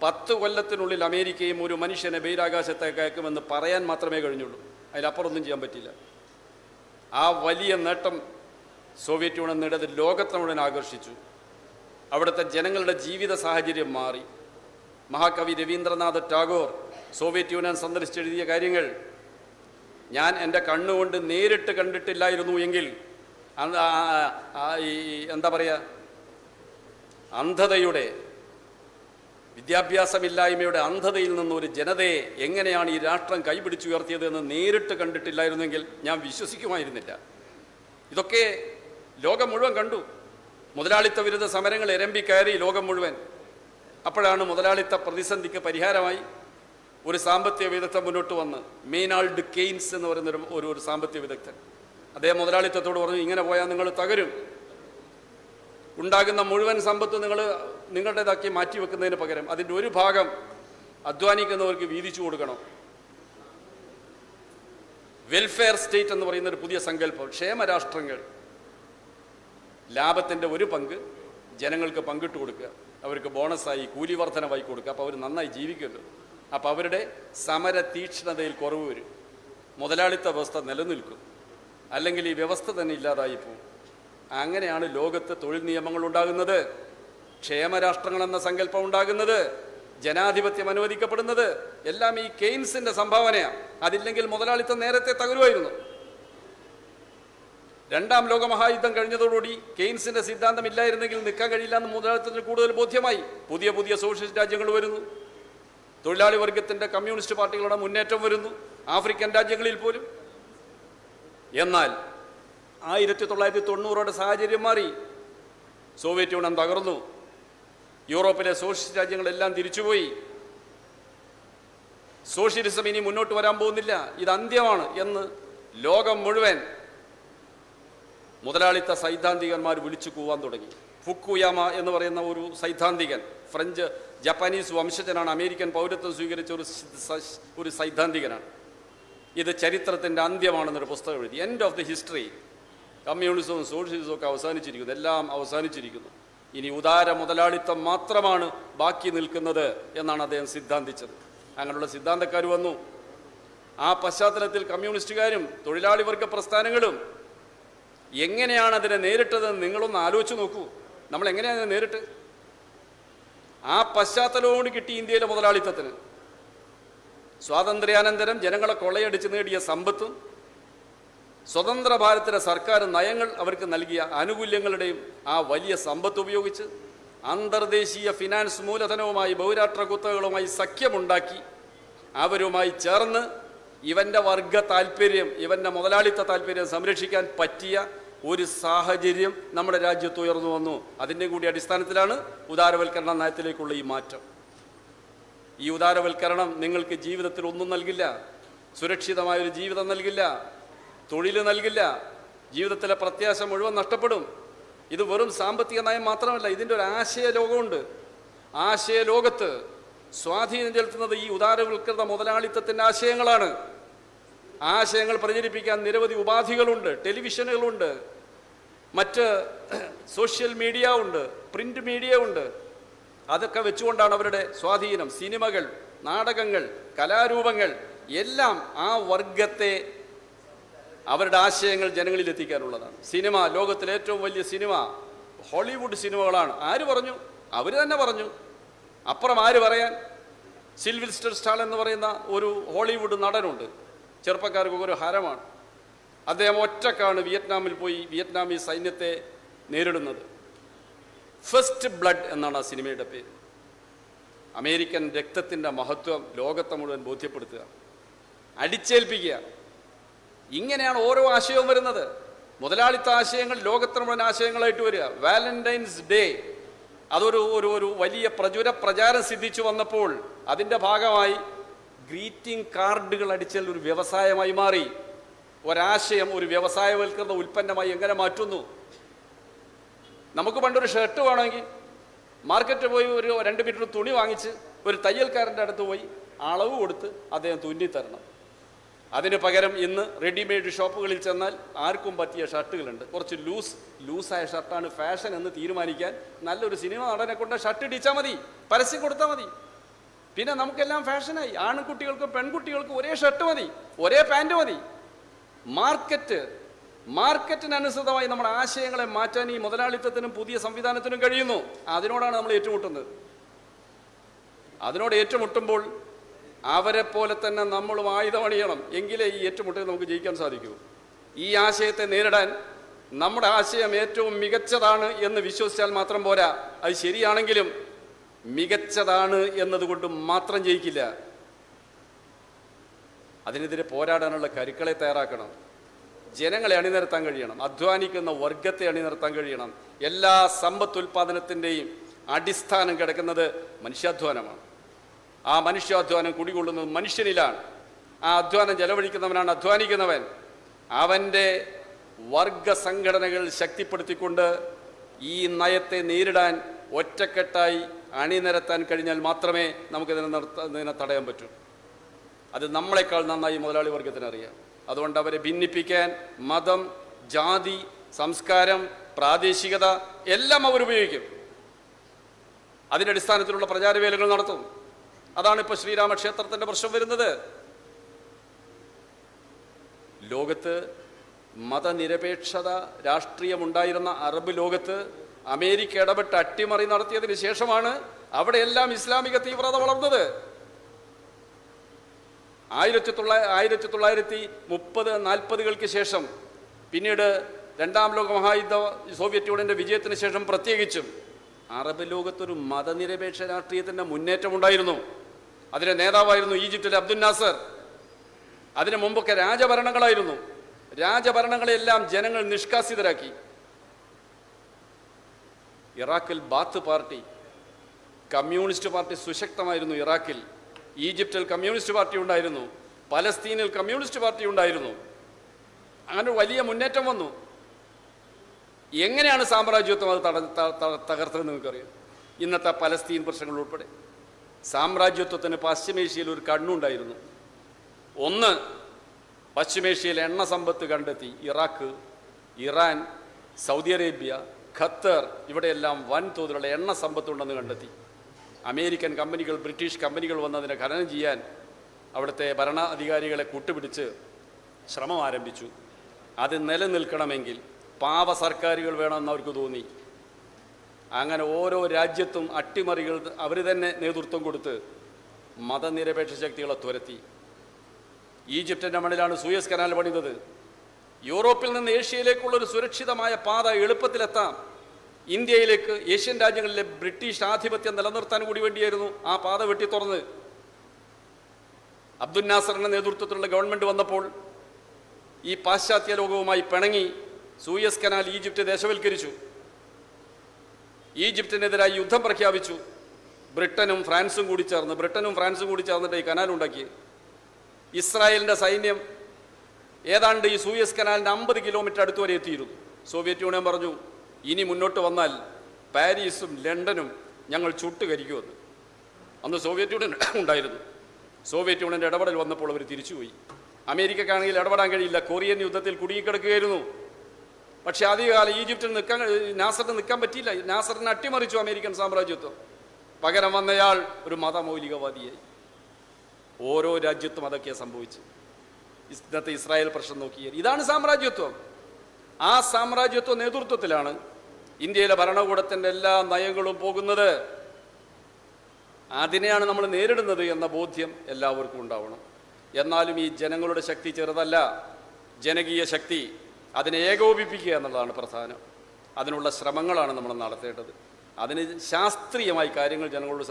10 കൊല്ലത്തിനുള്ളിൽ അമേരിക്കയും ഒരു മനുഷ്യനെ ബഹിരാകാശത്തേക്ക് അയക്കുമെന്ന് പറയാൻ മാത്രമേ കഴിഞ്ഞുള്ളൂ. അതിലപ്പുറമൊന്നും ചെയ്യാൻ പറ്റില്ല. ആ വലിയ നേട്ടം സോവിയറ്റ് യൂണിയൻ നേടിയത് ലോകത്തെ മുഴുവൻ ആകർഷിച്ചു. അവിടുത്തെ ജനങ്ങളുടെ ജീവിത സാഹചര്യം മാറി. മഹാകവി രവീന്ദ്രനാഥ് ടാഗോർ സോവിയറ്റ് യൂണിയൻ സന്ദർശിച്ചെഴുതിയ കാര്യങ്ങൾ ഞാൻ എൻ്റെ കണ്ണുകൊണ്ട് നേരിട്ട് കണ്ടിട്ടില്ലായിരുന്നു എങ്കിൽ എന്താ പറയുക, അന്ധതയുടെ, വിദ്യാഭ്യാസമില്ലായ്മയുടെ അന്ധതയിൽ നിന്നൊരു ജനതയെ എങ്ങനെയാണ് ഈ രാഷ്ട്രം കൈപിടിച്ചുയർത്തിയത് എന്ന് നേരിട്ട് കണ്ടിട്ടില്ലായിരുന്നെങ്കിൽ ഞാൻ വിശ്വസിക്കുമായിരുന്നില്ല. ഇതൊക്കെ ലോകം മുഴുവൻ കണ്ടു. മുതലാളിത്ത വിരുദ്ധ സമരങ്ങൾ എരമ്പിക്കയറി ലോകം മുഴുവൻ. അപ്പോഴാണ് മുതലാളിത്ത പ്രതിസന്ധിക്ക് പരിഹാരമായി ഒരു സാമ്പത്തിക വിദഗ്ധൻ മുന്നോട്ട് വന്ന്, മെയ്നാൾഡ് കെയ്ൻസ് എന്ന് പറയുന്ന ഒരു സാമ്പത്തിക വിദഗ്ധൻ. അദ്ദേഹം മുതലാളിത്തത്തോട് പറഞ്ഞു, ഇങ്ങനെ പോയാൽ നിങ്ങൾ തകരും, ഉണ്ടാകുന്ന മുഴുവൻ സമ്പത്ത് നിങ്ങളുടേതാക്കി മാറ്റിവെക്കുന്നതിന് പകരം അതിൻ്റെ ഒരു ഭാഗം അധ്വാനിക്കുന്നവർക്ക് വീതിച്ചു കൊടുക്കണം. വെൽഫെയർ സ്റ്റേറ്റ് എന്ന് പറയുന്ന ഒരു പുതിയ സങ്കല്പം, ക്ഷേമരാഷ്ട്രങ്ങൾ, ലാഭത്തിൻ്റെ ഒരു പങ്ക് ജനങ്ങൾക്ക് പങ്കിട്ട് കൊടുക്കുക, അവർക്ക് ബോണസായി കൂലി വർധനവായി കൊടുക്കുക. അപ്പോൾ അവർ നന്നായി ജീവിക്കുമല്ലോ. അപ്പോൾ അവരുടെ സമര തീക്ഷ്ണതയിൽ കുറവ് വരും, മുതലാളിത്ത വ്യവസ്ഥ നിലനിൽക്കും, അല്ലെങ്കിൽ ഈ വ്യവസ്ഥ തന്നെ ഇല്ലാതായി പോകും. അങ്ങനെയാണ് ലോകത്ത് തൊഴിൽ നിയമങ്ങൾ ഉണ്ടാകുന്നത്, ക്ഷേമരാഷ്ട്രങ്ങൾ എന്ന സങ്കല്പം ഉണ്ടാകുന്നത്, ജനാധിപത്യം അനുവദിക്കപ്പെടുന്നത്. എല്ലാം ഈ കെയ്ൻസിൻ്റെ സംഭാവനയാണ്. അതില്ലെങ്കിൽ മുതലാളിത്തം നേരത്തെ തകരുമായിരുന്നു. രണ്ടാം ലോകമഹായുദ്ധം കഴിഞ്ഞതോടുകൂടി കെയ്ൻസിൻ്റെ സിദ്ധാന്തം ഇല്ലായിരുന്നെങ്കിൽ നിൽക്കാൻ കഴിയില്ല എന്ന് മുതലാളിത്തത്തിന് കൂടുതൽ ബോധ്യമായി. പുതിയ പുതിയ സോഷ്യലിസ്റ്റ് രാജ്യങ്ങൾ വരുന്നു, തൊഴിലാളി വർഗത്തിൻ്റെ കമ്മ്യൂണിസ്റ്റ് പാർട്ടികളുടെ മുന്നേറ്റം വരുന്നു, ആഫ്രിക്കൻ രാജ്യങ്ങളിൽ പോലും. എന്നാൽ 1990 സാഹചര്യം മാറി. സോവിയറ്റ് യൂണിയൻ തകർന്നു, യൂറോപ്പിലെ സോഷ്യലിസ്റ്റ് രാജ്യങ്ങളെല്ലാം തിരിച്ചുപോയി. സോഷ്യലിസം ഇനി മുന്നോട്ട് വരാൻ പോകുന്നില്ല, ഇത് അന്ത്യമാണ് എന്ന് ലോകം മുഴുവൻ മുതലാളിത്ത സൈദ്ധാന്തികന്മാർ വിളിച്ചു കൂവാൻ തുടങ്ങി. ഫുക്കുയാമ എന്ന് പറയുന്ന ഒരു സൈദ്ധാന്തികൻ, ഫ്രഞ്ച് ജപ്പാനീസ് വംശജനാണ്, അമേരിക്കൻ പൗരത്വം സ്വീകരിച്ച ഒരു സൈദ്ധാന്തികനാണ്. ഇത് ചരിത്രത്തിൻ്റെ അന്ത്യമാണെന്നൊരു പുസ്തകം എഴുതി. End of the history. കമ്മ്യൂണിസവും സോഷ്യലിസവും ഒക്കെ അവസാനിച്ചിരിക്കുന്നു, എല്ലാം അവസാനിച്ചിരിക്കുന്നു. ഇനി ഉദാര മുതലാളിത്തം മാത്രമാണ് ബാക്കി നിൽക്കുന്നത് എന്നാണ് അദ്ദേഹം സിദ്ധാന്തിച്ചത്. അങ്ങനെയുള്ള സിദ്ധാന്തക്കാർ വന്നു. ആ പശ്ചാത്തലത്തിൽ കമ്മ്യൂണിസ്റ്റുകാരും തൊഴിലാളി വർഗ പ്രസ്ഥാനങ്ങളും എങ്ങനെയാണ് അതിനെ നേരിട്ടതെന്ന് നിങ്ങളൊന്ന് ആലോചിച്ച് നോക്കൂ. നമ്മൾ എങ്ങനെയാണ് നേരിട്ട്? ആ പശ്ചാത്തലത്തോട് കിട്ടി ഇന്ത്യയിലെ മുതലാളിത്തത്തിന്. സ്വാതന്ത്ര്യാനന്തരം ജനങ്ങളെ കൊള്ളയടിച്ച് നേടിയ സമ്പത്തും സ്വതന്ത്ര ഭാരതത്തിലെ സർക്കാർ നയങ്ങൾ അവർക്ക് നൽകിയ ആനുകൂല്യങ്ങളുടെയും ആ വലിയ സമ്പത്ത് ഉപയോഗിച്ച് അന്തർദേശീയ ഫിനാൻസ് മൂലധനവുമായി ബഹുരാഷ്ട്ര കുത്തകകളുമായി സഖ്യമുണ്ടാക്കി അവരുമായി ചേർന്ന് ഇവൻ്റെ വർഗ താല്പര്യം, ഇവൻ്റെ മുതലാളിത്ത താല്പര്യം സംരക്ഷിക്കാൻ പറ്റിയ ഒരു സാഹചര്യം നമ്മുടെ രാജ്യത്ത് ഉയർന്നു വന്നു. അതിൻ്റെ കൂടി അടിസ്ഥാനത്തിലാണ് ഉദാരവൽക്കരണ നയത്തിലേക്കുള്ള ഈ മാറ്റം. ഈ ഉദാരവൽക്കരണം നിങ്ങൾക്ക് ജീവിതത്തിൽ ഒന്നും നൽകില്ല, സുരക്ഷിതമായൊരു ജീവിതം നൽകില്ല, തൊഴിൽ നൽകില്ല, ജീവിതത്തിലെ പ്രത്യാശ മുഴുവൻ നഷ്ടപ്പെടും. ഇത് വെറും സാമ്പത്തിക നയം മാത്രമല്ല, ഇതിൻ്റെ ഒരു ആശയ ലോകമുണ്ട്. ആശയ ലോകത്ത് സ്വാധീനം ചെലുത്തുന്നത് ഈ ഉദാരവൽക്കൃത മുതലാളിത്തത്തിൻ്റെ ആശയങ്ങളാണ്. ആശയങ്ങൾ പ്രചരിപ്പിക്കാൻ നിരവധി ഉപാധികളുണ്ട്, ടെലിവിഷനുകളുണ്ട്, മറ്റ് സോഷ്യൽ മീഡിയ ഉണ്ട്, പ്രിൻ്റ് മീഡിയ ഉണ്ട്. അതൊക്കെ വെച്ചുകൊണ്ടാണ് അവരുടെ സ്വാധീനം. സിനിമകൾ, നാടകങ്ങൾ, കലാരൂപങ്ങൾ എല്ലാം ആ വർഗത്തെ, അവരുടെ ആശയങ്ങൾ ജനങ്ങളിൽ എത്തിക്കാനുള്ളതാണ്. സിനിമ, ലോകത്തിലെ ഏറ്റവും വലിയ സിനിമ ഹോളിവുഡ് സിനിമകളാണ്. ആര് പറഞ്ഞു? അവർ തന്നെ പറഞ്ഞു. അപ്പുറം ആര് പറയാൻ? സിൽവസ്റ്റർ സ്റ്റാലോൺ എന്ന് പറയുന്ന ഒരു ഹോളിവുഡ് നടനുണ്ട്, ചെറുപ്പക്കാർക്ക് ഒരു ഹരമാണ്. അദ്ദേഹം ഒറ്റക്കാണ് വിയറ്റ്നാമിൽ പോയി വിയറ്റ്നാമീസ് സൈന്യത്തെ നേരിടുന്നത്. ഫസ്റ്റ് ബ്ലഡ് എന്നാണ് ആ സിനിമയുടെ പേര്. അമേരിക്കൻ രക്തത്തിൻ്റെ മഹത്വം ലോകത്തെ മുഴുവൻ ബോധ്യപ്പെടുത്തുക, അടിച്ചേൽപ്പിക്കുക. ഇങ്ങനെയാണ് ഓരോ ആശയവും വരുന്നത്. മുതലാളിത്ത ആശയങ്ങൾ ലോകത്തിന് മുഴുവൻ ആശയങ്ങളായിട്ട് വരിക. വാലന്റൈൻസ് ഡേ അതൊരു വലിയ പ്രചാരം സിദ്ധിച്ചു വന്നപ്പോൾ അതിൻ്റെ ഭാഗമായി ഗ്രീറ്റിംഗ് കാർഡുകൾ അടിച്ചാൽ ഒരു വ്യവസായമായി മാറി. ഒരാശയം ഒരു വ്യവസായവൽക്കൃത ഉൽപ്പന്നമായി എങ്ങനെ മാറ്റുന്നു? നമുക്ക് പണ്ടൊരു ഷർട്ട് വേണമെങ്കിൽ മാർക്കറ്റിൽ പോയി ഒരു 2 മീറ്റർ തുണി വാങ്ങിച്ച് ഒരു തയ്യൽക്കാരൻ്റെ അടുത്ത് പോയി അളവ് കൊടുത്ത് അദ്ദേഹം തുന്നിത്തരണം. അതിന് പകരം ഇന്ന് റെഡിമെയ്ഡ് ഷോപ്പുകളിൽ ചെന്നാൽ ആർക്കും പറ്റിയ ഷർട്ടുകളുണ്ട്. കുറച്ച് ലൂസായ ഷർട്ടാണ് ഫാഷൻ എന്ന് തീരുമാനിക്കാൻ നല്ലൊരു സിനിമ നടനെ കൊണ്ട് ഷർട്ട് ഇടിച്ചാൽ മതി, പരസ്യം കൊടുത്താൽ മതി. പിന്നെ നമുക്കെല്ലാം ഫാഷനായി. ആൺകുട്ടികൾക്കും പെൺകുട്ടികൾക്കും ഒരേ ഷർട്ട് മതി, ഒരേ പാൻറ് മതി. മാർക്കറ്റിനനുസൃതമായി നമ്മുടെ ആശയങ്ങളെ മാറ്റാൻ ഈ മുതലാളിത്തത്തിനും പുതിയ സംവിധാനത്തിനും കഴിയുന്നു. അതിനോടാണ് നമ്മൾ ഏറ്റുമുട്ടുന്നത്. അതിനോട് ഏറ്റുമുട്ടുമ്പോൾ അവരെ പോലെ തന്നെ നമ്മളും ആയുധമണിയണം. എങ്കിലേ ഈ ഏറ്റുമുട്ടൽ നമുക്ക് ജയിക്കാൻ സാധിക്കൂ. ഈ ആശയത്തെ നേരിടാൻ നമ്മുടെ ആശയം ഏറ്റവും മികച്ചതാണ് എന്ന് വിശ്വസിച്ചാൽ മാത്രം പോരാ. അത് ശരിയാണെങ്കിലും മികച്ചതാണ് എന്നതുകൊണ്ട് മാത്രം ജയിക്കില്ല. അതിനെതിരെ പോരാടാനുള്ള കരുക്കളെ തയ്യാറാക്കണം. ജനങ്ങളെ അണിനിരത്താൻ കഴിയണം. അധ്വാനിക്കുന്ന വർഗത്തെ അണിനിരത്താൻ കഴിയണം. എല്ലാ സമ്പത്തുൽപാദനത്തിൻ്റെയും അടിസ്ഥാനം കിടക്കുന്നത് മനുഷ്യാധ്വാനമാണ്. ആ മനുഷ്യാധ്വാനം കുടികൊള്ളുന്നത് മനുഷ്യനിലാണ്. ആ അധ്വാനം ചെലവഴിക്കുന്നവനാണ് അധ്വാനിക്കുന്നവൻ. അവൻ്റെ വർഗ സംഘടനകൾ ശക്തിപ്പെടുത്തിക്കൊണ്ട് ഈ നയത്തെ നേരിടാൻ ഒറ്റക്കെട്ടായി അണിനിരത്താൻ കഴിഞ്ഞാൽ മാത്രമേ നമുക്കിതിനെ തടയാൻ പറ്റൂ. അത് നമ്മളെക്കാൾ നന്നായി മുതലാളി വർഗത്തിനറിയാം. അതുകൊണ്ട് അവരെ ഭിന്നിപ്പിക്കാൻ മതം, ജാതി, സംസ്കാരം, പ്രാദേശികത എല്ലാം അവരുപയോഗിക്കും. അതിൻ്റെ അടിസ്ഥാനത്തിലുള്ള പ്രചാരവേലകൾ നടത്തും. അതാണ് ഇപ്പോൾ ശ്രീരാമക്ഷേത്രത്തിൻ്റെ പ്രശ്നം വരുന്നത്. ലോകത്ത് മതനിരപേക്ഷത രാഷ്ട്രീയമുണ്ടായിരുന്ന അറബ് ലോകത്ത് അമേരിക്ക ഇടപെട്ട് അട്ടിമറി നടത്തിയതിന് ശേഷമാണ് അവിടെയെല്ലാം ഇസ്ലാമിക തീവ്രത വളർന്നത്. 1930-40 ശേഷം, പിന്നീട് രണ്ടാം ലോക മഹായുദ്ധ സോവിയറ്റ് യൂണിയൻ്റെ വിജയത്തിന് ശേഷം പ്രത്യേകിച്ചും അറബ് ലോകത്തൊരു മതനിരപേക്ഷ രാഷ്ട്രീയത്തിൻ്റെ മുന്നേറ്റമുണ്ടായിരുന്നു. അതിൻ്റെ നേതാവായിരുന്നു ഈജിപ്തിലെ അബ്ദുൽ നാസർ. അതിനു മുമ്പൊക്കെ രാജഭരണങ്ങളായിരുന്നു. രാജഭരണങ്ങളെല്ലാം ജനങ്ങൾ നിഷ്കാസിതരാക്കി. ഇറാഖിൽ ബാത്ത് പാർട്ടി, കമ്മ്യൂണിസ്റ്റ് പാർട്ടി സുശക്തമായിരുന്നു. ഇറാഖിൽ, ഈജിപ്തിൽ കമ്മ്യൂണിസ്റ്റ് പാർട്ടി ഉണ്ടായിരുന്നു. പലസ്തീനിൽ കമ്മ്യൂണിസ്റ്റ് പാർട്ടി ഉണ്ടായിരുന്നു. അങ്ങനെ വലിയ മുന്നേറ്റം വന്നു. എങ്ങനെയാണ് സാമ്രാജ്യത്വം അത് തകർത്തതെന്ന് നിങ്ങൾക്കറിയാം. ഇന്നത്തെ പലസ്തീൻ പ്രശ്നങ്ങൾ ഉൾപ്പെടെ സാമ്രാജ്യത്വത്തിന് പശ്ചിമേഷ്യയിൽ ഒരു കണ്ണുണ്ടായിരുന്നു. ഒന്ന്, പശ്ചിമേഷ്യയിൽ എണ്ണ സമ്പത്ത് കണ്ടെത്തി. Iraq, Iran, Saudi Arabia, Qatar ഇവിടെയെല്ലാം വൻതോതിലുള്ള എണ്ണ സമ്പത്തുണ്ടെന്ന് കണ്ടെത്തി. അമേരിക്കൻ കമ്പനികൾ, ബ്രിട്ടീഷ് കമ്പനികൾ വന്നതിനെ ഖനനം ചെയ്യാൻ അവിടുത്തെ ഭരണാധികാരികളെ കൂട്ടുപിടിച്ച് ശ്രമം ആരംഭിച്ചു. അത് നിലനിൽക്കണമെങ്കിൽ പാവ സർക്കാരുകൾ വേണമെന്ന് അവർക്ക് തോന്നി. അങ്ങനെ ഓരോ രാജ്യത്തും അട്ടിമറികൾ അവർ തന്നെ നേതൃത്വം കൊടുത്ത് മതനിരപേക്ഷ ശക്തികളെ തുരത്തി. ഈജിപ്തിൻ്റെ മണ്ണിലാണ് സൂയസ് കനാൽ പണിതത്. യൂറോപ്പിൽ നിന്ന് ഏഷ്യയിലേക്കുള്ളൊരു സുരക്ഷിതമായ പാത എളുപ്പത്തിലെത്താം. ഇന്ത്യയിലേക്ക്, ഏഷ്യൻ രാജ്യങ്ങളിലെ ബ്രിട്ടീഷ് ആധിപത്യം നിലനിർത്താൻ കൂടി വേണ്ടിയായിരുന്നു ആ പാത വെട്ടി തുറന്ന്. അബ്ദുൽ നാസറിൻ്റെ നേതൃത്വത്തിലുള്ള ഗവൺമെൻറ് വന്നപ്പോൾ ഈ പാശ്ചാത്യ ലോകവുമായി പിണങ്ങി സൂയസ് കനാൽ ഈജിപ്റ്റ് ദേശവൽക്കരിച്ചു. ഈജിപ്തിനെതിരായി യുദ്ധം പ്രഖ്യാപിച്ചു. ബ്രിട്ടനും ഫ്രാൻസും കൂടി ചേർന്നിട്ട് ഈ കനാൽ ഉണ്ടാക്കി. ഇസ്രായേലിൻ്റെ സൈന്യം ഏതാണ്ട് ഈ സൂയസ് കനാലിൻ്റെ 50 കിലോമീറ്റർ അടുത്ത് വരെ എത്തിയിരുന്നു. സോവിയറ്റ് യൂണിയൻ പറഞ്ഞു, ഇനി മുന്നോട്ട് വന്നാൽ പാരീസും ലണ്ടനും ഞങ്ങൾ ചുട്ടുകരിക്കുമെന്ന്. അന്ന് സോവിയറ്റ് യൂണിയൻ ഉണ്ടായിരുന്നു. സോവിയറ്റ് യൂണിയൻ്റെ ഇടപെടൽ വന്നപ്പോൾ അവർ തിരിച്ചുപോയി. അമേരിക്കക്കാണെങ്കിൽ ഇടപെടാൻ കഴിയില്ല. കൊറിയൻ യുദ്ധത്തിൽ കുടുങ്ങിക്കിടക്കുകയായിരുന്നു. പക്ഷേ അധികകാലം ഈജിപ്തിൽ നാസറിന് നിൽക്കാൻ പറ്റിയില്ല. നാസറിനെ അട്ടിമറിച്ചു അമേരിക്കൻ സാമ്രാജ്യത്വം. പകരം വന്നയാൾ ഒരു മതമൗലികവാദിയായി. ഓരോ രാജ്യത്തും അതൊക്കെയാണ് സംഭവിച്ചു. ഇന്നത്തെ ഇസ്രായേൽ പ്രശ്നം നോക്കിയാൽ ഇതാണ് സാമ്രാജ്യത്വം. ആ സാമ്രാജ്യത്വ നേതൃത്വത്തിലാണ് ഇന്ത്യയിലെ ഭരണകൂടത്തിൻ്റെ എല്ലാ നയങ്ങളും പോകുന്നത്. അതിനെയാണ് നമ്മൾ നേരിടുന്നത് എന്ന ബോധ്യം എല്ലാവർക്കും ഉണ്ടാവണം. എന്നാലും ഈ ജനങ്ങളുടെ ശക്തി ചെറുതല്ല. ജനകീയ ശക്തി, അതിനെ ഏകോപിപ്പിക്കുക എന്നുള്ളതാണ് പ്രധാനം. അതിനുള്ള ശ്രമങ്ങളാണ് നമ്മൾ നടത്തേണ്ടത്. അതിന് ശാസ്ത്രീയമായി കാര്യങ്ങൾ ജനങ്ങളോട്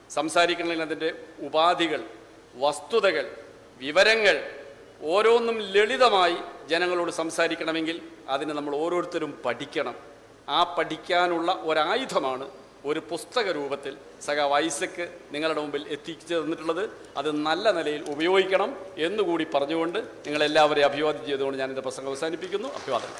സംസാരിക്കണമെങ്കിൽ അതിൻ്റെ ഉപാധികൾ, വസ്തുതകൾ, വിവരങ്ങൾ ഓരോന്നും ലളിതമായി ജനങ്ങളോട് സംസാരിക്കണമെങ്കിൽ അതിന് നമ്മൾ ഓരോരുത്തരും പഠിക്കണം. ആ പഠിക്കാനുള്ള ഒരായുധമാണ് ഒരു പുസ്തക രൂപത്തിൽ സഖാവ് ഐസക് നിങ്ങളുടെ മുമ്പിൽ എത്തിച്ചു തന്നിട്ടുള്ളത്. അത് നല്ല നിലയിൽ ഉപയോഗിക്കണം എന്നുകൂടി പറഞ്ഞുകൊണ്ട് നിങ്ങളെല്ലാവരെയും അഭിവാദ്യം ചെയ്തുകൊണ്ട് ഞാനിൻ്റെ പ്രസംഗം അവസാനിപ്പിക്കുന്നു. അഭിവാദനം.